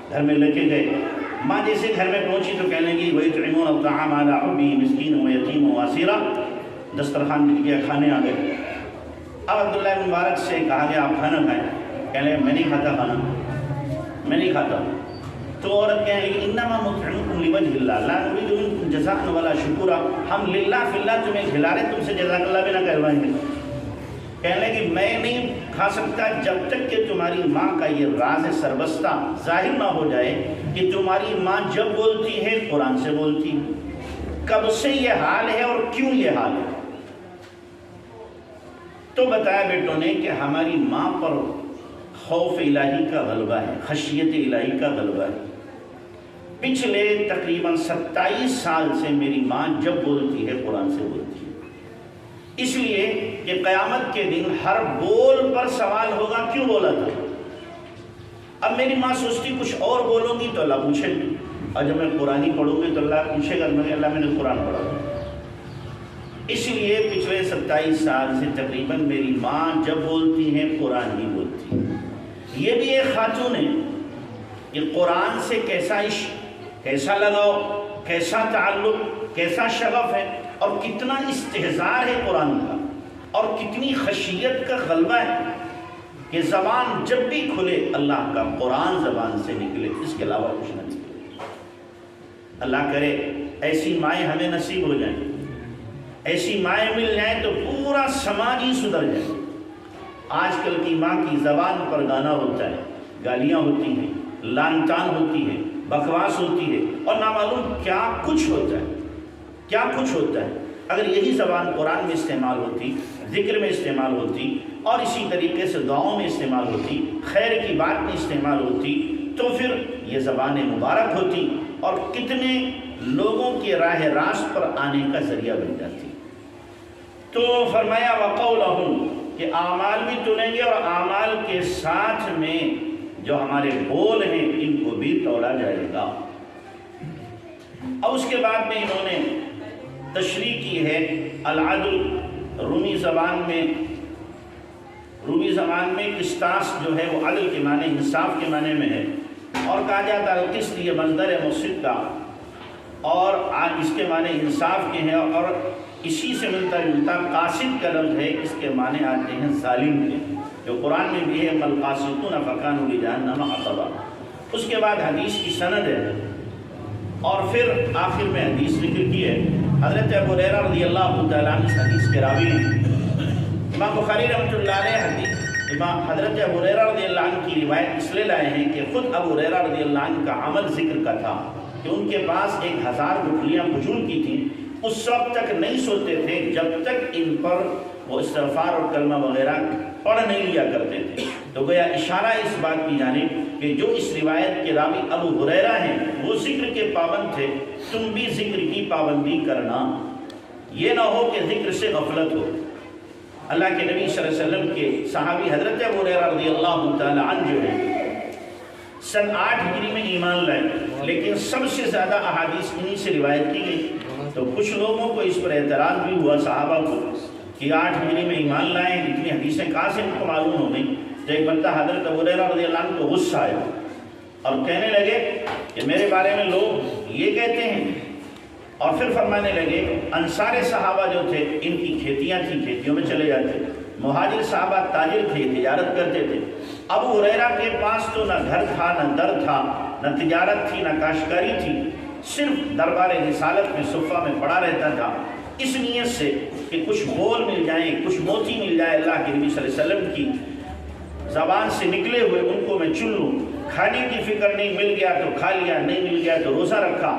گھر میں لے کے گئے۔ ماں جیسے گھر میں پہنچی تو کہنے لگی وَيُطْعِمُونَ الطَّعَامَ عَلَىٰ حُبِّهِ مِسْكِينًا وَيَتِيمًا وَأَسِيرًا، دسترخوان مل گیا، کھانے آ گئے۔ اب عبداللہ بن مبارک سے کہا گیا آپ کھانا کھائیں، کہنے لگے میں نہیں کھاتا کھانا، میں نہیں کھاتا۔ تو عورت کہنے لگی انما نطعمکم لوجہ اللہ لا نريد منکم جزاء ولا شکورا، ہم للہ فی اللہ تمہیں کھلا رہے، تم سے جزاک اللہ بھی نہ کہلوائیں گے۔ کہنے لگی میں نہیں کھا سکتا جب تک کہ تمہاری ماں کا یہ راز سربستہ ظاہر نہ ہو جائے کہ تمہاری ماں جب بولتی ہے قرآن سے بولتی ہے، کب سے یہ حال ہے اور کیوں یہ حال ہے۔ تو بتایا بیٹوں نے کہ ہماری ماں پر خوف الہی کا غلبہ ہے، خشیت الہی کا غلبہ ہے۔ پچھلے تقریباً 27 سال سے میری ماں جب بولتی ہے قرآن سے بولتی ہے، اس لیے کہ قیامت کے دن ہر بول پر سوال ہوگا کیوں بولا تھا۔ اب میری ماں سوچتی کچھ اور بولوں گی تو اللہ پوچھے اور جب میں قرآن ہی پڑھوں گی تو اللہ پوچھے گا کہ اللہ میں نے قرآن پڑھا. اس لیے پچھلے 27 سال سے تقریباً میری ماں جب بولتی ہیں قرآن ہی بولتی ہیں. یہ بھی ایک خاتون ہے کہ قرآن سے کیسا عشق، کیسا لگاؤ، کیسا تعلق، کیسا شغف ہے، اور کتنا استحضار ہے قرآن کا، اور کتنی خشیت کا غلبہ ہے کہ زبان جب بھی کھلے اللہ کا قرآن زبان سے نکلے، اس کے علاوہ کچھ نہ نکلے. اللہ کرے ایسی مائیں ہمیں نصیب ہو جائیں، ایسی مائیں مل جائیں تو پورا سماج ہی سدھر جائے. آج کل کی ماں کی زبان پر گانا ہوتا ہے، گالیاں ہوتی ہیں، لان تان ہوتی ہے، بکواس ہوتی ہے، اور نامعلوم کیا کچھ ہوتا ہے، کیا کچھ ہوتا ہے. اگر یہی زبان قرآن میں استعمال ہوتی، ذکر میں استعمال ہوتی، اور اسی طریقے سے دعاؤں میں استعمال ہوتی، خیر کی بات میں استعمال ہوتی، تو پھر یہ زبانیں مبارک ہوتی اور کتنے لوگوں کے راہ راست پر آنے کا ذریعہ بن جاتی. تو فرمایا وَقَوْلَهُمْ کہ اعمال بھی تلیں گے، اور اعمال کے ساتھ میں جو ہمارے بول ہیں ان کو بھی تولا جائے گا. اور اس کے بعد میں انہوں نے تشریح کی ہے العدل. رومی زبان میں قسطاس جو ہے وہ عدل کے معنی انصاف کے معنی میں ہے، اور کہا جاتا ہے القسط یہ مصدر ہے مقصد کا، اور اس کے معنی انصاف کے ہیں، اور اسی سے ملتا جلتا قاصد کا لفظ ہے، اس کے معنی آتے ہیں ظالم کے، جو قرآن میں بھی ہے مَلْقَاسِطُونَ فَكَانُوا لِجَهَنَّمَ حَطَبًا. اس کے بعد حدیث کی سند ہے، اور پھر آخر میں حدیث ذکر کی ہے. حضرت ابو ہریرہ رضی اللہ تعالیٰ عنہ اس حدیث کے راوی ہیں. امام بخاری رحمۃ اللہ علیہ حضرت ابو ہریرہ رضی اللہ عنہ کی روایت اس لیے لائے ہیں کہ خود ابو ہریرہ رضی اللہ عنہ کا عمل ذکر کا تھا کہ ان کے پاس 1000 گٹھلیاں کھجور کی تھیں. اس وقت تک نہیں سوتے تھے جب تک ان پر وہ استغفار اور کلمہ وغیرہ پڑھ نہیں لیا کرتے تھے. تو گویا اشارہ اس بات کی جانب کہ جو اس روایت کے راوی ابو ہریرہ ہیں وہ ذکر کے پابند تھے، تم بھی ذکر کی پابندی کرنا. یہ نہ ہو کہ ذکر سے غفلت ہو. اللہ کے نبی صلی اللہ علیہ وسلم کے صحابی حضرت ابو ہریرہ رضی اللہ تعالی عنہ جو ہے سن 8 ہجری میں ایمان لائے، لیکن سب سے زیادہ احادیث انہی سے روایت کی گئی. تو کچھ لوگوں کو اس پر اعتراض بھی ہوا صحابہ کو کہ 8 ہجری میں ایمان لائے، اتنی حدیثیں کہاں سے ان کو معلوم ہو گئی. تو ایک بندہ حضرت ابو ہریرہ رضی اللہ عنہ کو غصہ آیا اور کہنے لگے کہ میرے بارے میں لوگ یہ کہتے ہیں. اور پھر فرمانے لگے انصار صحابہ جو تھے ان کی کھیتیاں تھیں، کھیتیوں میں چلے جاتے. مہاجر صحابہ تاجر تھے، تجارت کرتے تھے. ابو ہریرہ کے پاس تو نہ گھر تھا، نہ در تھا، نہ تجارت تھی، نہ کاشتکاری تھی، صرف دربار رسالت میں صفہ میں پڑا رہتا تھا، اس نیت سے کہ کچھ بول مل جائیں، کچھ موتی مل جائے اللہ کے نبی صلی اللہ علیہ وسلم کی زبان سے نکلے ہوئے ان کو میں چن لوں. کھانے کی فکر نہیں، مل گیا تو کھا لیا، نہیں مل گیا تو روزہ رکھا.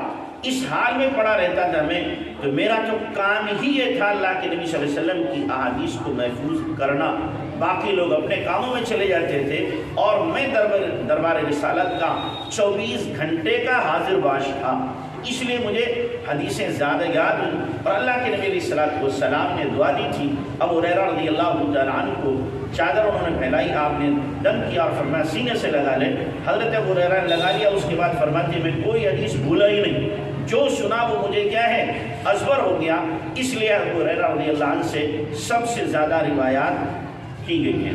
اس حال میں پڑا رہتا تھا میں. تو میرا تو کام ہی یہ تھا اللہ کے نبی صلی اللہ علیہ وسلم کی احادیث کو محفوظ کرنا. باقی لوگ اپنے کاموں میں چلے جاتے تھے اور میں دربار رسالت کا 24 گھنٹے کا حاضر باش تھا. اس لیے مجھے حدیثیں زیادہ یاد ہوئی. اور اللہ کے نبی علیہ الصلوۃ والسلام نے دعا دی تھی ابو ہریرہ رضی اللہ تعالیٰ عنہ کو. چادر انہوں نے پھیلائی، آپ نے دم کیا اور فرمایا سینے سے لگا لے. حضرت ابو ہریرہ نے لگا لیا. اس کے بعد فرماتے میں کوئی حدیث بھولا ہی نہیں، جو سنا وہ مجھے کیا ہے ازبر ہو گیا. اس لیے ابو ہریرہ رضی اللہ عنہ سے سب سے زیادہ روایات کی گئی ہیں.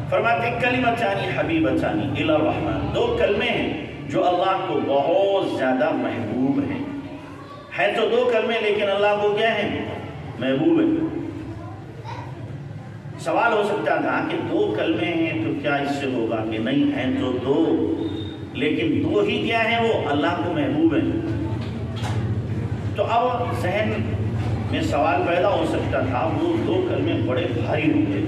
فرماتے کلمتانی حبیبتانی الی الرحمن، 2 کلمے ہیں جو اللہ کو بہت زیادہ محبوب ہیں تو 2 کلمے لیکن اللہ کو کیا ہیں محبوب ہیں. سوال ہو سکتا تھا کہ 2 کلمے ہیں تو کیا اس سے ہوگا کہ نہیں ہیں تو 2، لیکن 2 ہی کیا ہیں وہ اللہ کو محبوب ہیں. تو اب ذہن میں سوال پیدا ہو سکتا تھا وہ 2 کلمے بڑے بھاری ہوں گے،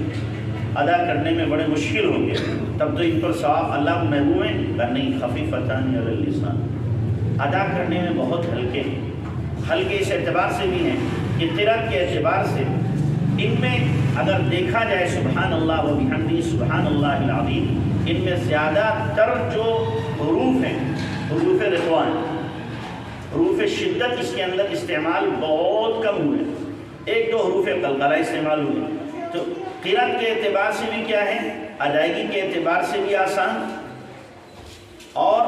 ادا کرنے میں بڑے مشکل ہوں گے، تب تو ان پر ثواب اللہ کو محبوب ہیں. نہیں، خفیفتان علی اللسان، ادا کرنے میں بہت ہلکے ہیں. ہلکے اس اعتبار سے بھی ہیں کہ قرأت کے اعتبار سے ان میں اگر دیکھا جائے سبحان اللہ و بحمدہ سبحان اللہ العظیم، ان میں زیادہ تر جو حروف ہیں حروف رضوان، حروف شدت اس کے اندر استعمال بہت کم ہوئے. 1-2 حروف قلقلہ استعمال ہوئے. تو قرأت کے اعتبار سے بھی کیا ہے، ادائیگی کے اعتبار سے بھی آسان، اور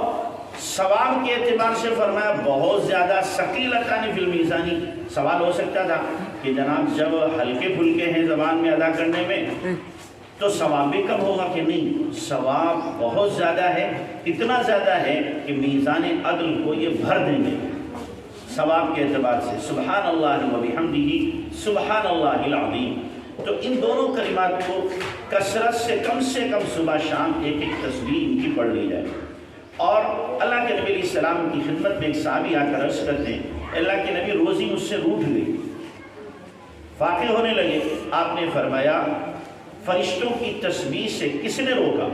ثواب کے اعتبار سے فرمایا بہت زیادہ ثقیلتان فی المیزانی. سوال ہو سکتا تھا کہ جناب جب ہلکے پھلکے ہیں زبان میں ادا کرنے میں تو ثواب بھی کم ہوگا کہ نہیں؟ ثواب بہت زیادہ ہے، اتنا زیادہ ہے کہ میزان عدل کو یہ بھر دیں گے ثواب کے اعتبار سے. سبحان اللہ و بحمدہ سبحان اللہ العظیم. تو ان دونوں کلمات کو کثرت سے کم صبح شام ایک ایک تسبیح ان کی پڑھ لی جائے. اور اللہ کے نبی علیہ السلام کی خدمت میں ایک صحابی آ کر عرض کرتے ہیں اللہ کے نبی روزی مجھ سے روٹھ گئی، واقع ہونے لگے. آپ نے فرمایا فرشتوں کی تسبیح سے کس نے روکا؟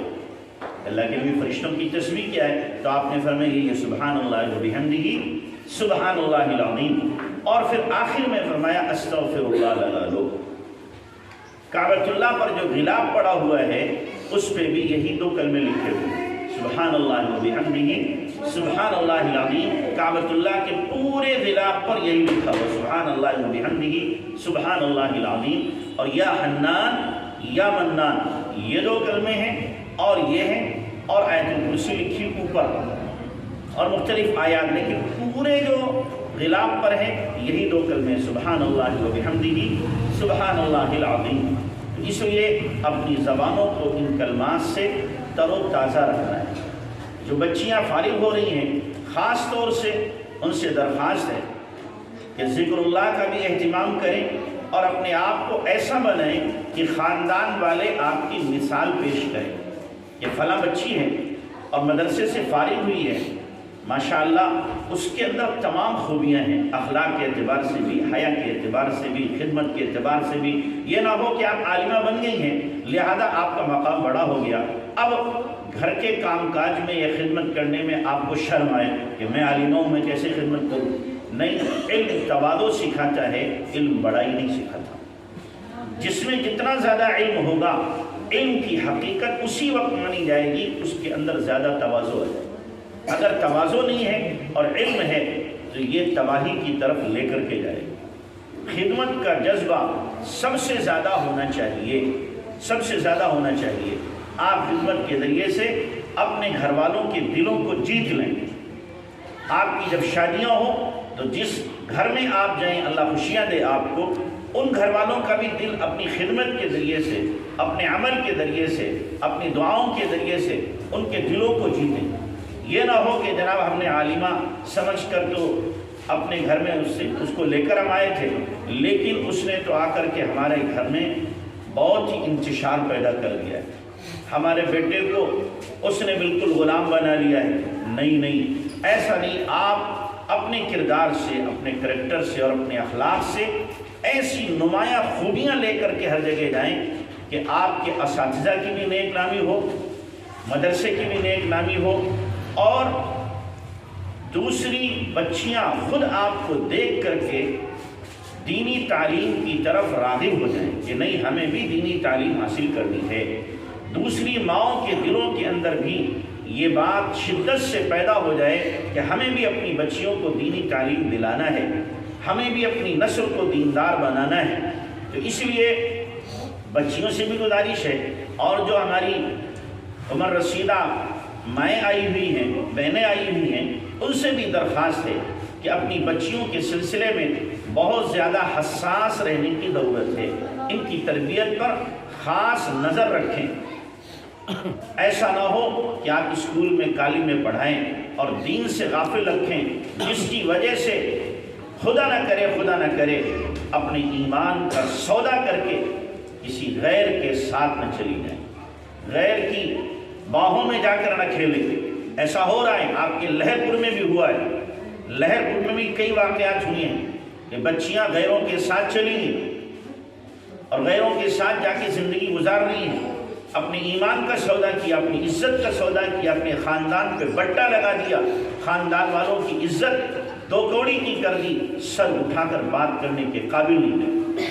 اللہ کے نبی فرشتوں کی تسبیح کیا ہے؟ تو آپ نے فرمایا یہ سبحان اللہ و بحمدہ سبحان اللہ العظیم. اور پھر آخر میں فرمایا استغفر اللہ العظیم. کعبۃ اللہ پر جو غلاف پڑا ہوا ہے اس پہ بھی یہی دو کلمے لکھے ہوئے سبحان اللہ و بحمدہ سبحان اللہ العظیم. کعبۃ اللہ کے پورے غلاف پر یہی لکھا ہوا سبحان اللہ و بحمدہ سبحان اللہ العظیم. اور یا حنان یا منان یہ دو کلمے ہیں اور یہ ہیں، اور آیت الکرسی لکھی اوپر اور مختلف آیات، لیکن پورے جو غلاف پر ہیں یہی دو کلمے سبحان اللہ و بحمدہ سبحان اللہ العظیم. اس لیے اپنی زبانوں کو ان کلمات سے تر و تازہ رکھنا ہے. جو بچیاں فارغ ہو رہی ہیں خاص طور سے ان سے درخواست ہے کہ ذکر اللہ کا بھی اہتمام کریں اور اپنے آپ کو ایسا بنائیں کہ خاندان والے آپ کی مثال پیش کریں. یہ فلاں بچی ہے اور مدرسے سے فارغ ہوئی ہے، ماشاءاللہ اس کے اندر تمام خوبیاں ہیں، اخلاق کے اعتبار سے بھی، حیا کے اعتبار سے بھی، خدمت کے اعتبار سے بھی. یہ نہ ہو کہ آپ عالمہ بن گئی ہیں لہذا آپ کا مقام بڑا ہو گیا، اب گھر کے کام کاج میں یا خدمت کرنے میں آپ کو شرم آئے کہ میں عالمہ ہوں میں کیسے خدمت کروں. نہیں، علم تواضع سکھاتا ہے، علم بڑائی نہیں سکھاتا. جس میں جتنا زیادہ علم ہوگا علم کی حقیقت اسی وقت مانی جائے گی اس کے اندر زیادہ تواضع ہے. اگر تواضع نہیں ہے اور علم ہے تو یہ تباہی کی طرف لے کر کے جائے گا. خدمت کا جذبہ سب سے زیادہ ہونا چاہیے، سب سے زیادہ ہونا چاہیے. آپ خدمت کے ذریعے سے اپنے گھر والوں کے دلوں کو جیت لیں. آپ کی جب شادیاں ہوں تو جس گھر میں آپ جائیں اللہ خوشیاں دے آپ کو، ان گھر والوں کا بھی دل اپنی خدمت کے ذریعے سے، اپنے عمل کے ذریعے سے، اپنی دعاؤں کے ذریعے سے ان کے دلوں کو جیتیں. یہ نہ ہو کہ جناب ہم نے عالمہ سمجھ کر تو اپنے گھر میں اس کو لے کر ہم آئے تھے، لیکن اس نے تو آ کر کے ہمارے گھر میں بہت ہی انتشار پیدا کر دیا ہے، ہمارے بیٹے کو اس نے بالکل غلام بنا لیا ہے. نہیں، ایسا نہیں. آپ اپنے کردار سے، اپنے کریکٹر سے اور اپنے اخلاق سے ایسی نمایاں خوبیاں لے کر کے ہر جگہ جائیں کہ آپ کے اساتذہ کی بھی نیک نامی ہو، مدرسے کی بھی نیک نامی ہو، اور دوسری بچیاں خود آپ کو دیکھ کر کے دینی تعلیم کی طرف راغب ہو جائیں کہ نہیں ہمیں بھی دینی تعلیم حاصل کرنی ہے. دوسری ماؤں کے دلوں کے اندر بھی یہ بات شدت سے پیدا ہو جائے کہ ہمیں بھی اپنی بچیوں کو دینی تعلیم دلانا ہے، ہمیں بھی اپنی نسل کو دیندار بنانا ہے. تو اس لیے بچیوں سے بھی گزارش ہے، اور جو ہماری عمر رسیدہ مائیں آئی ہوئی ہیں، بہنیں آئی ہوئی ہیں، ان سے بھی درخواست ہے کہ اپنی بچیوں کے سلسلے میں بہت زیادہ حساس رہنے کی ضرورت ہے. ان کی تربیت پر خاص نظر رکھیں. ایسا نہ ہو کہ آپ اسکول میں کالج میں پڑھائیں اور دین سے غافل رکھیں، جس کی وجہ سے خدا نہ کرے اپنے ایمان کا سودا کر کے کسی غیر کے ساتھ نہ چلی جائیں، غیر کی باہوں میں جا کر نہ کھیلیں. ایسا ہو رہا ہے، آپ کے لہر پور میں بھی ہوا ہے، لہر پور میں بھی کئی واقعات ہوئے ہیں کہ بچیاں غیروں کے ساتھ چلی گئیں اور غیروں کے ساتھ جا کے زندگی گزار رہی ہیں. اپنے ایمان کا سودا کیا، اپنی عزت کا سودا کیا، اپنے خاندان پہ بٹا لگا دیا، خاندان والوں کی عزت دو کوڑی کی کر دی، سر اٹھا کر بات کرنے کے قابل نہیں ہے.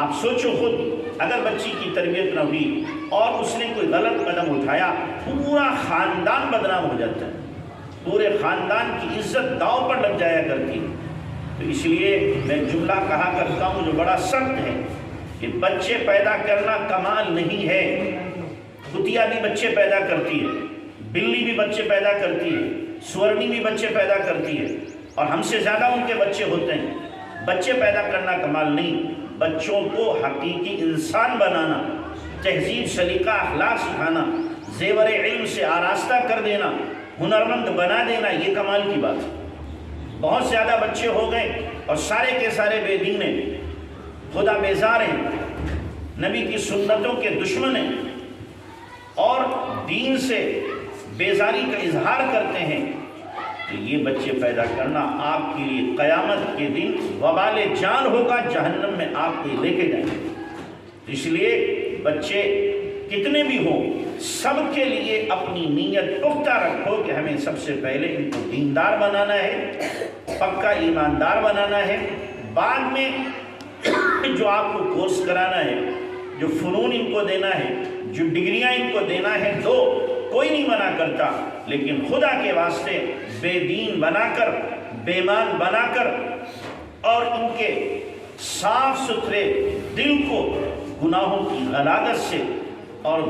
آپ سوچو خود، اگر بچی کی تربیت نہ ہوئی اور اس نے کوئی غلط قدم اٹھایا، پورا خاندان بدنام ہو جاتا ہے، پورے خاندان کی عزت داؤ پر لگ جایا کرتی ہے. تو اس لیے میں جملہ کہا کرتا ہوں جو بڑا سخت ہے کہ بچے پیدا کرنا کمال نہیں ہے. کتیا بھی بچے پیدا کرتی ہے، بلی بھی بچے پیدا کرتی ہے، سورنی بھی بچے پیدا کرتی ہے اور ہم سے زیادہ ان کے بچے ہوتے ہیں۔ بچے پیدا کرنا کمال نہیں، بچوں کو حقیقی انسان بنانا، تہذیب سلیقہ اخلاق سکھانا، زیور علم سے آراستہ کر دینا، ہنرمند بنا دینا، یہ کمال کی بات ہے۔ بہت زیادہ بچے ہو گئے اور سارے کے سارے بے دین ہیں، خدا بیزار ہیں، نبی کی سنتوں کے دشمن ہیں اور دین سے بیزاری کا اظہار کرتے ہیں، تو یہ بچے پیدا کرنا آپ کے لیے قیامت کے دن وبال جان ہوگا، جہنم میں آپ کو لے کے جائیں گے۔ اس لیے بچے کتنے بھی ہوں، سب کے لیے اپنی نیت پختہ رکھو کہ ہمیں سب سے پہلے ان کو دیندار بنانا ہے، پکا ایماندار بنانا ہے، بعد میں جو آپ کو کورس کرانا ہے، جو فنون ان کو دینا ہے، جو ڈگریاں ان کو دینا ہے، دو، کوئی نہیں منع کرتا، لیکن خدا کے واسطے بے دین بنا کر، بے ایمان بنا کر اور ان کے صاف ستھرے دل کو گناہوں کی غلاظت سے اور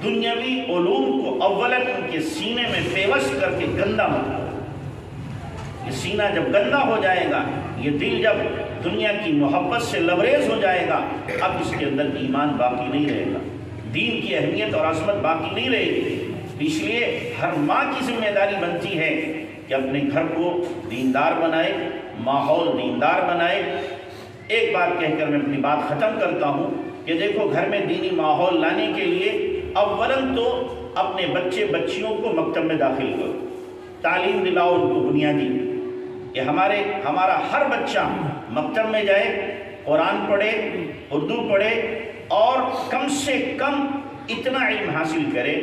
دنیاوی علوم کو اولاً ان کے سینے میں پیوست کر کے گندا مت کرو۔ یہ سینہ جب گندا ہو جائے گا، یہ دل جب دنیا کی محبت سے لبریز ہو جائے گا، اب اس کے اندر ایمان باقی نہیں رہے گا، دین کی اہمیت اور عظمت باقی نہیں رہے گی۔ اس لیے ہر ماں کی ذمہ داری بنتی ہے کہ اپنے گھر کو دیندار بنائے، ماحول دیندار بنائے۔ ایک بات کہہ کر میں اپنی بات ختم کرتا ہوں کہ دیکھو، گھر میں دینی ماحول لانے کے لیے اولاً تو اپنے بچے بچیوں کو مکتب میں داخل کرو، تعلیم دلاؤ ان کو بنیادی، کہ ہمارا ہر بچہ مکتب میں جائے، قرآن پڑھے، اردو پڑھے اور کم سے کم اتنا علم حاصل کرے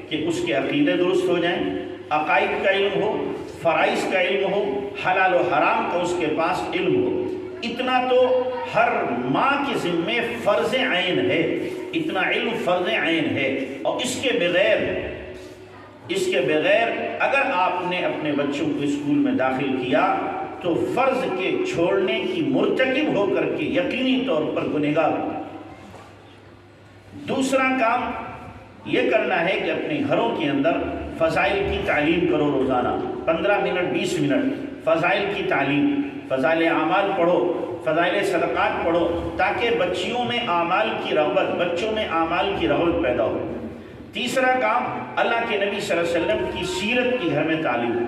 کہ اس کے عقیدے درست ہو جائیں، عقائد کا علم ہو، فرائض کا علم ہو، حلال و حرام کا اس کے پاس علم ہو۔ اتنا تو ہر ماں کے ذمے فرض عین ہے، اتنا علم فرض عین ہے، اور اس کے بغیر اگر آپ نے اپنے بچوں کو اسکول میں داخل کیا تو فرض کے چھوڑنے کی مرتکب ہو کر کے یقینی طور پر گنہگار ہوگا۔ دوسرا کام یہ کرنا ہے کہ اپنے گھروں کے اندر فضائل کی تعلیم کرو، روزانہ 15 منٹ 20 منٹ فضائل کی تعلیم، فضائل اعمال پڑھو، فضائل صدقات پڑھو، تاکہ بچوں میں اعمال کی رغبت پیدا ہو۔ تیسرا کام، اللہ کے نبی صلی اللہ علیہ وسلم کی سیرت کی گھر میں تعلیم،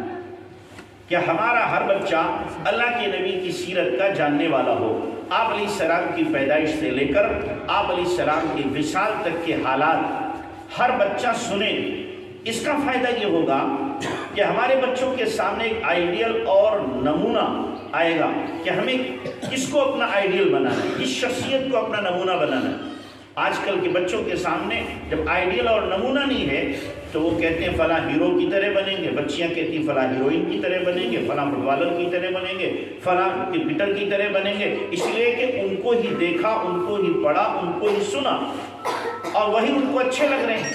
کہ ہمارا ہر بچہ اللہ کے نبی کی سیرت کا جاننے والا ہو، آپ علیہ السلام کی پیدائش سے لے کر آپ علیہ السلام کے وصال تک کے حالات ہر بچہ سنے۔ اس کا فائدہ یہ ہوگا کہ ہمارے بچوں کے سامنے ایک آئیڈیل اور نمونہ آئے گا کہ ہمیں کس کو اپنا آئیڈیل بنانا ہے، کس شخصیت کو اپنا نمونہ بنانا ہے۔ آج کل کے بچوں کے سامنے جب آئیڈیل اور نمونہ نہیں ہے تو وہ کہتے ہیں فلاں ہیرو کی طرح بنیں گے، بچیاں کہتی ہیں فلاں ہیروئن کی طرح بنیں گے، فلاں فٹ بالر کی طرح بنیں گے، فلاں کرکٹر کی طرح بنیں گے، اس لیے کہ ان کو ہی دیکھا، ان کو ہی پڑھا، ان کو ہی سنا اور وہی ان کو اچھے لگ رہے ہیں،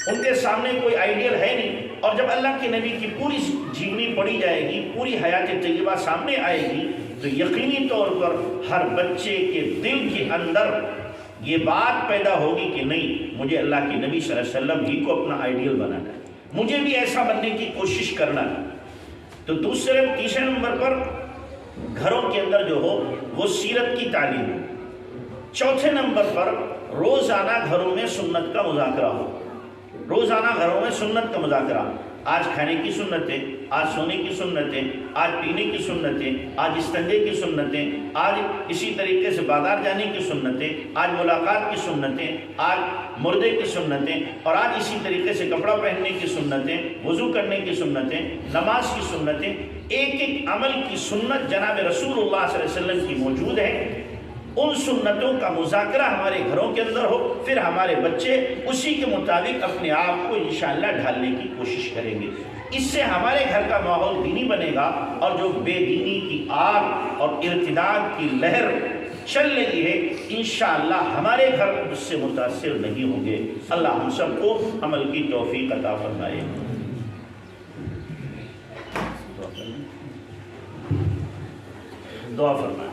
ان کے سامنے کوئی آئیڈیل ہے نہیں۔ اور جب اللہ کے نبی کی پوری جیونی پڑھی جائے گی، پوری حیات طیبہ سامنے آئے گی، تو یقینی طور پر ہر بچے کے دل کے اندر یہ بات پیدا ہوگی کہ نہیں، مجھے اللہ کے نبی صلی اللہ علیہ وسلم ہی کو اپنا آئیڈیل بنانا ہے، مجھے بھی ایسا بننے کی کوشش کرنا ہے۔ تو تیسرے نمبر پر گھروں کے اندر جو ہو وہ سیرت کی تعلیم ہو۔ چوتھے نمبر پر روزانہ گھروں میں سنت کا مذاکرہ ہو، روزانہ گھروں میں سنت کا مذاکرہ۔ آج کھانے کی سنتیں، آج سونے کی سنتیں، آج پینے کی سنتیں، آج استنجے کی سنتیں، آج اسی طریقے سے بازار جانے کی سنتیں، آج ملاقات کی سنتیں، آج مردے کی سنتیں، اور آج اسی طریقے سے کپڑا پہننے کی سنتیں، وضو کرنے کی سنتیں، نماز کی سنتیں، ایک ایک عمل کی سنت جناب رسول اللہ صلی اللہ علیہ وسلم کی موجود ہے۔ ان سنتوں کا مذاکرہ ہمارے گھروں کے اندر ہو، پھر ہمارے بچے اسی کے مطابق اپنے آپ کو انشاءاللہ ڈھالنے کی کوشش کریں گے۔ اس سے ہمارے گھر کا ماحول دینی بنے گا، اور جو بے دینی کی آگ اور ارتداد کی لہر چل رہی ہے انشاءاللہ ہمارے گھر اس سے متاثر نہیں ہوں گے۔ اللہ ہم سب کو عمل کی توفیق عطا فرمائے۔ دعا فرمائے۔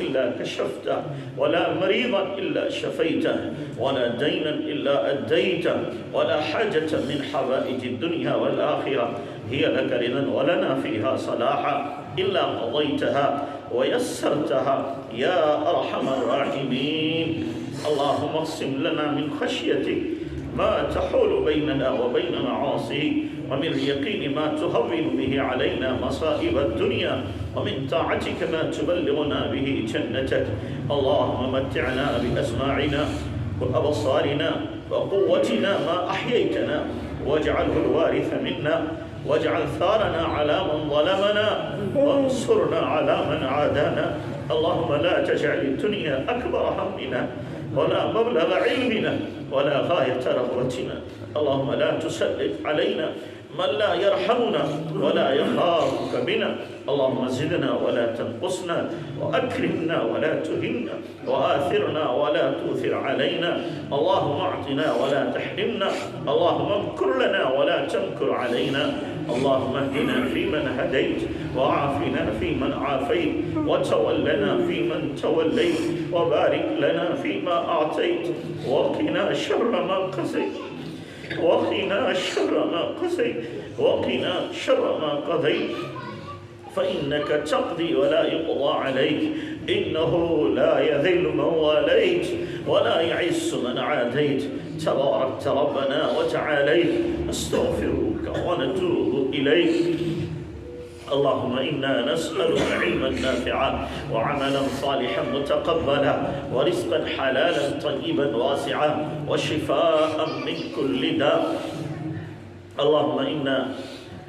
إلا كشفته ولا مريضا إلا شفيته ولا دينا إلا أديته ولا حاجة من حوائج الدنيا والآخرة هي لك رضا ولنا فيها صلاحا إلا قضيتها ويسرتها يا أرحم الراحمين اللهم اقسم لنا من خشيتك ما تحول بيننا وبين معاصيك ومن اليقين ما تهون به علينا مصائب الدنيا ومن طاعتك ما تبلغنا به جنتك اللهم متعنا بأسماعنا وأبصارنا وقوتنا ما أحييتنا واجعله الوارث منا واجعل ثارنا على من ظلمنا وانصرنا على من عادانا اللهم لا تجعل الدنيا أكبر همنا ولا مبلغ علمنا ولا غاية رغبتنا اللهم لا تسلط علينا من لا يرحمنا ولا يخافك بنا اللهم زدنا ولا تنقصنا وأكرمنا ولا تهنا وآثرنا ولا تؤثر علينا اللهم أعطنا ولا تحرمنا اللهم امكر لنا ولا تمكر علينا اللهم اهدنا فيمن هديت وعافنا فيمن عافيت وتولنا فيمن توليت وبارك لنا فيما أعطيت وقنا شر ما قضيت وقنا شر ما قضيت فإنك تقضي ولا يقضى عليك إنه لا يذل من واليت ولا يعز من عاديت تباركت ربنا وتعاليت نستغفرك ونتوب إليك اللهم إنا نسألك علما نافعا وعملا صالحا متقبلا ورزقا حلالا طيبا واسعا وشفاء من كل داء. اللهم إنا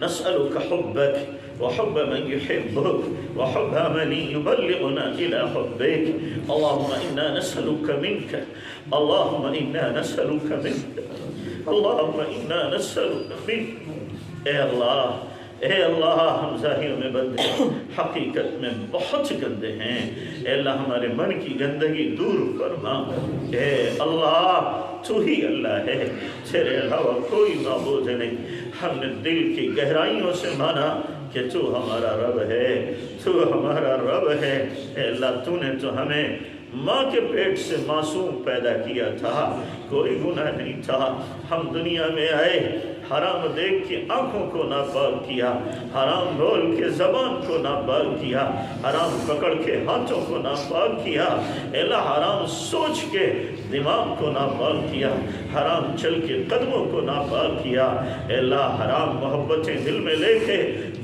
نسألك حبك وحب من يحبك وحب من يبلغنا إلى حبك. اللهم إنا نسألك منك، اللهم إنا نسألك منك، اللهم إنا نسألك منك. اے اللہ ہم ظاہر میں بندے حقیقت میں بہت گندے ہیں، اے اللہ ہمارے من کی گندگی دور فرما. اے اللہ تو ہی اللہ ہے، تیرے علاوہ کوئی معبود نہیں. ہم نے دل کی گہرائیوں سے مانا کہ تو ہمارا رب ہے، تو ہمارا رب ہے. اے اللہ تو نے تو ہمیں ماں کے پیٹ سے معصوم پیدا کیا تھا، کوئی گناہ نہیں تھا. ہم دنیا میں آئے، حرام دیکھ کے آنکھوں کو ناپاک کیا، حرام بول کے زبان کو ناپاک کیا، حرام پکڑ کے ہاتھوں کو ناپاک کیا. اے اللہ حرام سوچ کے دماغ کو ناپاک کیا، حرام چل کے قدموں کو ناپاک کیا. اے اللہ حرام محبتیں دل میں لے کے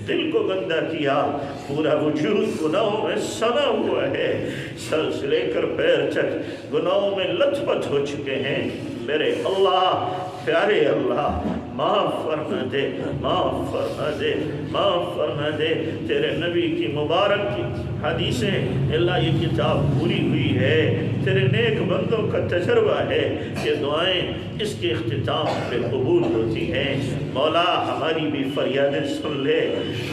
دل کو گندہ کیا. پورا وجود گناہوں میں سنا ہوا ہے، سر سے لے کر پیر تک گناہوں میں لت پت ہو چکے ہیں. میرے اللہ، پیارے اللہ، معاف فرما دے، معاف فرما دے، معاف فرما دے. تیرے نبی کی مبارک کی حدیثیں، اللہ یہ کتاب پوری ہوئی ہے، تیرے نیک بندوں کا تجربہ ہے، یہ دعائیں اس کے اختتام پہ قبول ہوتی ہیں. مولا ہماری بھی فریادیں سن لے،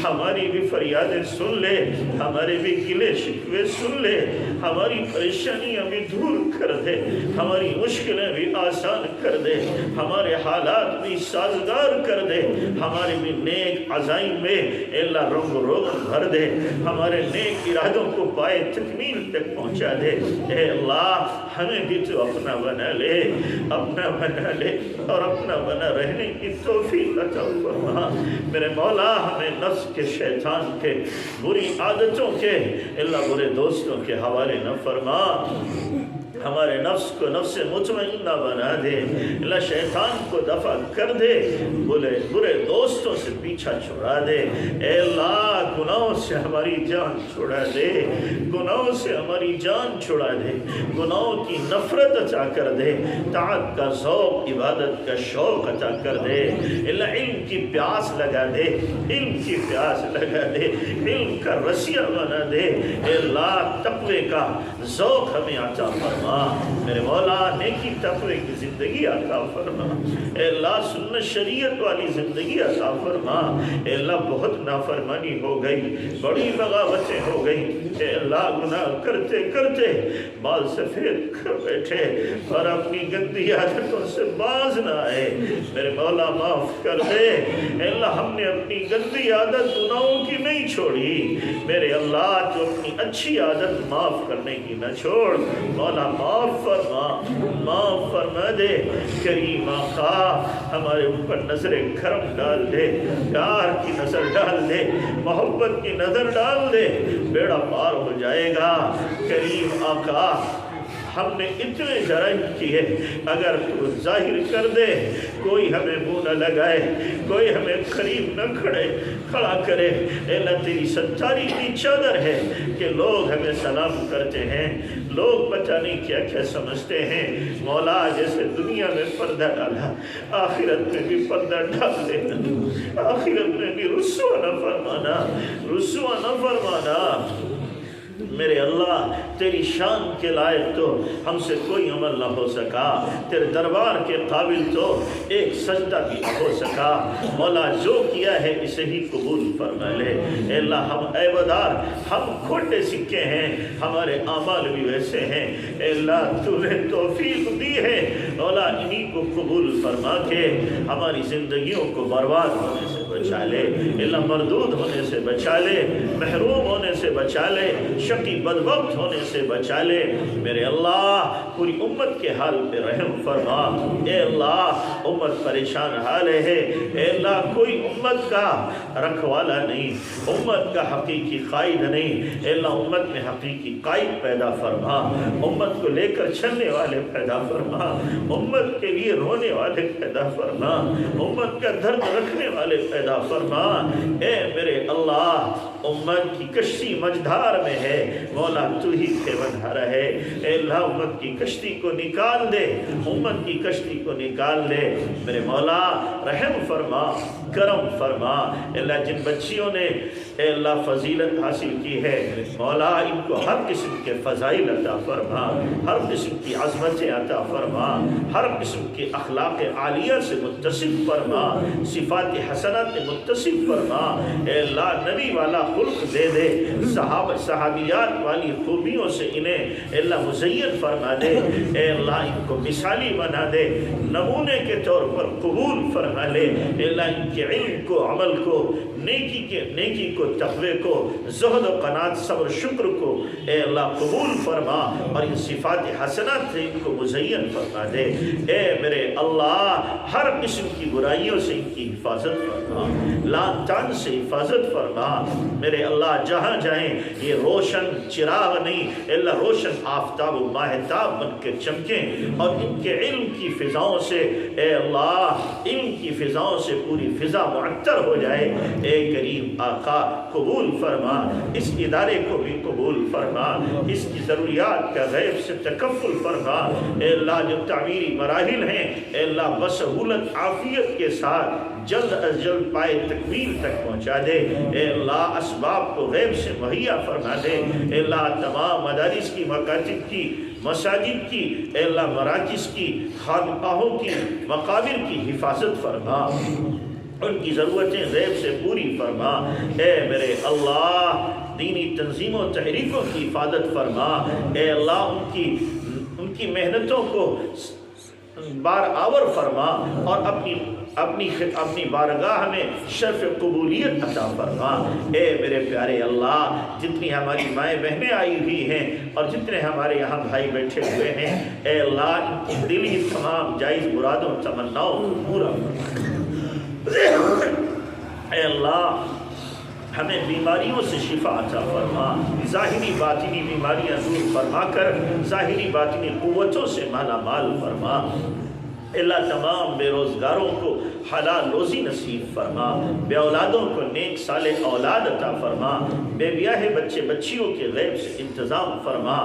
ہماری بھی فریادیں سن لے، ہمارے بھی گلے شکوے سن لے، ہماری پریشانیاں بھی دور کر دے، ہماری مشکلیں بھی آسان کر دے، ہمارے حالات بھی سازگار کر دے، ہمارے بھی نیک عزائم میں اے اللہ رنگ روغن بھر دے، ہمارے نیک ارادوں کو پائے تکمیل تک پہنچا دے. اے اللہ ہمیں بھی تو اپنا بنا لے، اپنا بنا لے، اور اپنا بنا رہنے کی توفیق عطا فرما. میرے مولا ہمیں نفس کے، شیطان کے، بری عادتوں کے، اللہ برے دوستوں کے حوالے نہ فرما. ہمارے نفس کو نفس مطمئنہ بنا دے، اللہ شیطان کو دفع کر دے، برے دوستوں سے پیچھا چھڑا دے. اے اللہ گناہوں سے ہماری جان چھڑا دے، گناہوں سے ہماری جان چھڑا دے، گناہوں کی نفرت عطا کر دے، طاعت کا ذوق، عبادت کا شوق عطا کر دے. اللہ علم کی پیاس لگا دے، علم کی پیاس لگا دے، علم کا رسیہ بنا دے. اے اللہ تقوی کا ذوق ہمیں عطا فرما. میرے مولا نیکی تقوی کی زندگی عطا فرما. اے اللہ سنت شریعت والی زندگی عطا فرما. اے اللہ بہت نافرمانی ہو گئی، بڑی بغاوتیں ہو گئی. اے اللہ گناہ کرتے کرتے بال سفید کر بیٹھے اور اپنی گندی عادتوں سے باز نہ آئے. میرے مولا معاف کر دے. اے اللہ ہم نے اپنی گندی عادت گناہوں کی نہیں چھوڑی، میرے اللہ تو اپنی اچھی عادت معاف کرنے کی نہ چھوڑ. مولا معاف فرما، معاف فرما دے. کریم آقا ہمارے اوپر نظر کرم ڈال دے، پیار کی نظر ڈال دے، محبت کی نظر ڈال دے، بیڑا پار ہو جائے گا. کریم آقا ہم نے اتنے جرائم کیے، اگر تو ظاہر کر دے، کوئی ہمیں منہ نہ لگائے، کوئی ہمیں قریب نہ کھڑا کرے. اے اللہ تیری ستاری کی چادر ہے کہ لوگ ہمیں سلام کرتے ہیں، لوگ پتہ نہیں کیا کیا سمجھتے ہیں. مولا جیسے دنیا میں پردہ ڈالا، آخرت میں بھی پردہ ڈال دینا، آخرت میں بھی رسوا نہ فرمانا، رسوا نہ فرمانا. میرے اللہ تیری شان کے لائق تو ہم سے کوئی عمل نہ ہو سکا، تیرے دربار کے قابل تو ایک سجدہ بھی نہ ہو سکا. مولا جو کیا ہے اسے ہی قبول فرما لے. اے اللہ ہم عیبدار، ہم کھوٹے سکے ہیں، ہمارے اعمال بھی ویسے ہیں. اے اللہ تو نے توفیق دی ہے، مولا انہی کو قبول فرما کے ہماری زندگیوں کو برباد ہونے سے بچا لے. اے اللہ مردود ہونے سے بچا لے، محروم ہونے سے بچا لے، شقی بدبخت ہونے سے بچا لے. میرے اللہ پوری امت کے حال پہ رحم فرما. اے اللہ امت پریشان حال ہے. اے اللہ کوئی امت کا رکھوالا نہیں، امت کا حقیقی قائد نہیں. اے اللہ امت میں حقیقی قائد پیدا فرما، امت کو لے کر چلنے والے پیدا فرما، امت کے لیے رونے والے پیدا فرما، امت کا درد رکھنے والے پیدا عطا فرما۔ اے میرے اللہ امت کی کشتی مجدھار میں ہے، مولا تو ہی خیمہ رہے۔ اے اللہ امت کی کشتی کو نکال دے، امت کی کشتی کو نکال دے میرے مولا، رحم فرما، کرم فرما۔ اے اللہ جن بچیوں نے اے اللہ فضیلت حاصل کی ہے مولا، ان کو ہر قسم کے فضائل عطا فرما، ہر قسم کی عظمتیں عطا فرما، ہر قسم کے اخلاق عالیہ سے متصف فرما، صفات حسنات متصف فرما۔ اے اللہ نبی والا خلق دے دے، صحابیات والی خوبیوں سے انہیں اے اللہ مزین فرما دے۔ اے اللہ ان کو مثالی بنا دے، نمونے کے طور پر قبول فرما لے۔ اے اللہ ان کے علم کو، عمل کو، نیکی کو، تقوی کو، زہد و قناعت، صبر شکر کو اے اللہ قبول فرما، اور ان صفات حسنات سے ان کو مزین فرما دے۔ اے میرے اللہ ہر قسم کی برائیوں سے ان کی حفاظت فرما، لعن طعن سے حفاظت فرما۔ میرے اللہ جہاں جائیں یہ روشن چراغ نہیں، اے اللہ روشن آفتاب و ماہتاب بن کے چمکیں، اور ان کے علم کی فضاؤں سے اے اللہ علم کی فضاؤں سے پوری فضا معطر ہو جائے۔ اے کریم آقا قبول فرما، اس ادارے کو بھی قبول فرما، اس کی ضروریات کا غیب سے تکفل فرما۔ اے اللہ جو تعمیری مراحل ہیں اے اللہ بسہولت عافیت کے ساتھ جلد از جلد پائے تکمیل تک پہنچا دے۔ اے اللہ اسباب کو غیب سے مہیا فرما دے۔ اے اللہ تمام مدارس کی، مکاتب کی، مساجد کی، اے اللہ مراکز کی، خانقاہوں کی، مقابر کی حفاظت فرما، ان کی ضرورتیں غیب سے پوری فرما۔ اے میرے اللہ دینی تنظیم و تحریکوں کی حفاظت فرما۔ اے اللہ ان کی محنتوں کو بار آور فرما، اور اپنی بارگاہ میں شرف قبولیت عطا فرما۔ اے میرے پیارے اللہ جتنی ہماری مائیں بہنیں آئی ہوئی ہیں اور جتنے ہمارے یہاں بھائی بیٹھے ہوئے ہیں اے اللہ ان کی دلی تمام جائز مرادوں تمناؤں کو پورا فرما۔ اے اللہ ہمیں بیماریوں سے شفا عطا فرما، ظاہری باطنی بیماریاں دور فرما کر ظاہری باطنی قوتوں سے مالا مال فرما۔ اللہ تمام بے روزگاروں کو حلال روزی نصیب فرما، بے اولادوں کو نیک صالح اولاد عطا فرما، بے بیاہ بچے بچیوں کے غیب سے انتظام فرما۔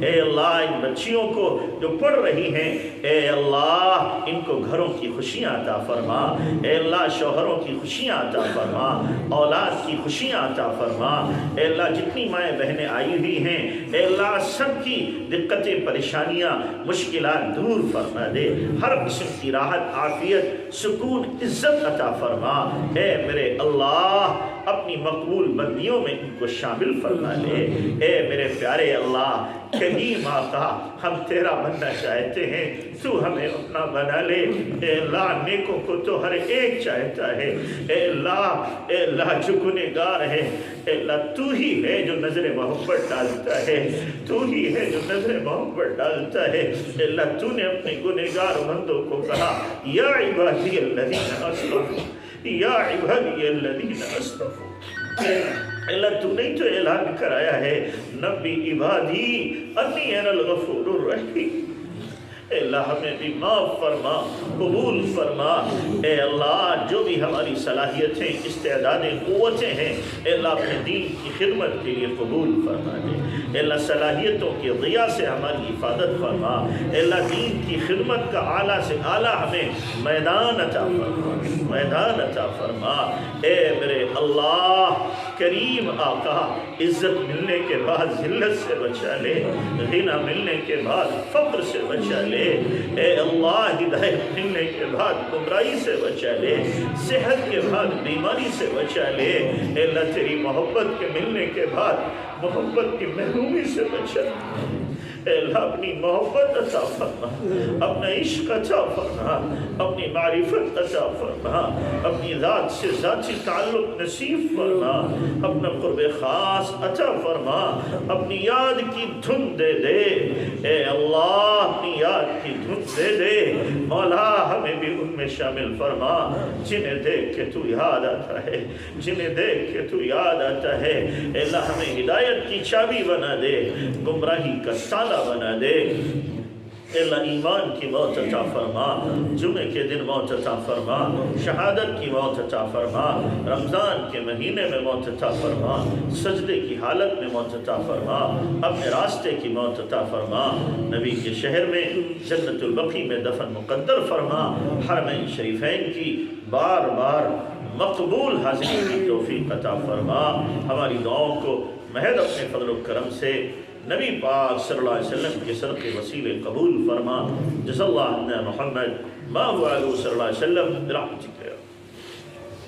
اے اللہ ان بچیوں کو جو پڑھ رہی ہیں اے اللہ ان کو گھروں کی خوشیاں عطا فرما۔ اے اللہ شوہروں کی خوشیاں عطا فرما، اولاد کی خوشیاں عطا فرما۔ اے اللہ جتنی مائیں بہنیں آئی ہوئی ہیں اے اللہ سب کی دقتیں پریشانیاں مشکلات دور فرما دے، ہر قسم کی راحت عافیت سکون عزت عطا فرما۔ اے میرے اللہ اپنی مقبول بندیوں میں ان کو شامل فرما لے۔ اے میرے پیارے اللہ کریم آقا ہم تیرا بننا چاہتے ہیں، تو ہمیں اپنا بنا لے۔ اے اللہ نیکوں کو تو ہر ایک چاہتا ہے، اے اللہ جو گنہگار ہے اے اللہ تو ہی ہے جو نظر محبت ڈالتا ہے، تو ہی ہے جو نظر محبت ڈالتا ہے۔ اے اللہ تو نے اپنے گنہگار بندوں کو کہا یا عبادی الذین اسرفوا، یا عبادی الذین اسرفوا۔ اللہ تو نہیں تو اعلان کرایا ہے نبی عبادی انی انا الغفور الرحیم۔ اے اللہ ہمیں بھی معاف فرما، قبول فرما۔ اے اللہ جو بھی ہماری صلاحیتیں استعدادیں قوتیں ہیں اے اللہ اپنے دین کی خدمت کے لیے قبول فرما دے۔ اے اللہ صلاحیتوں کی ضیاء سے ہماری حفاظت فرما۔ اے اللہ دین کی خدمت کا اعلیٰ سے اعلیٰ ہمیں میدان عطا فرما، میدان عطا فرما۔ اے میرے اللہ کریم آقا عزت ملنے کے بعد ذلت سے بچا لے، غنیٰ ملنے کے بعد فقر سے بچا لے۔ اے اللہ ہدایت ملنے کے بعد گمراہی سے بچا لے، صحت کے بعد بیماری سے بچا لے۔ اے اللہ تیری محبت کے ملنے کے بعد محبت کی محرومی سے بچا لے۔ اے اللہ اپنی محبت عطا فرما، اپنا عشق عطا فرما، اپنی معرفت عطا فرما، اپنی ذات سے ذاتی تعلق نصیب فرما، اپنا قرب خاص عطا فرما، اپنی یاد کی دھن دے دے۔ اے اللہ اپنی یاد کی دھن دے دے۔ مولا ہمیں بھی ان میں شامل فرما جنہیں دیکھ کے تو یاد آتا ہے، جنہیں دیکھ کے تو یاد آتا ہے۔ اے اللہ ہمیں ہدایت کی چابی بنا دے، گمراہی کا تالا بنا دے۔ اللہ ایمان کی موت عطا فرما، جمعے کے دن موت عطا فرما، شہادت کی موت عطا فرما، رمضان کے مہینے میں موت عطا فرما، سجدے کی حالت میں موت عطا فرما، اپنے راستے کی موت عطا فرما، نبی کے شہر میں جنت البقیع میں دفن مقدر فرما، حرمین شریفین کی بار بار مقبول حاضری کی توفیق عطا فرما، ہماری دعاؤں کو محض اپنے فضل و کرم سے نبی پاک صلی اللہ علیہ وسلم کے صدقے وسیلے قبول فرما، جزا اللہ عنا محمد ما هو علیہ صلی اللہ علیہ وسلم برحمتک۔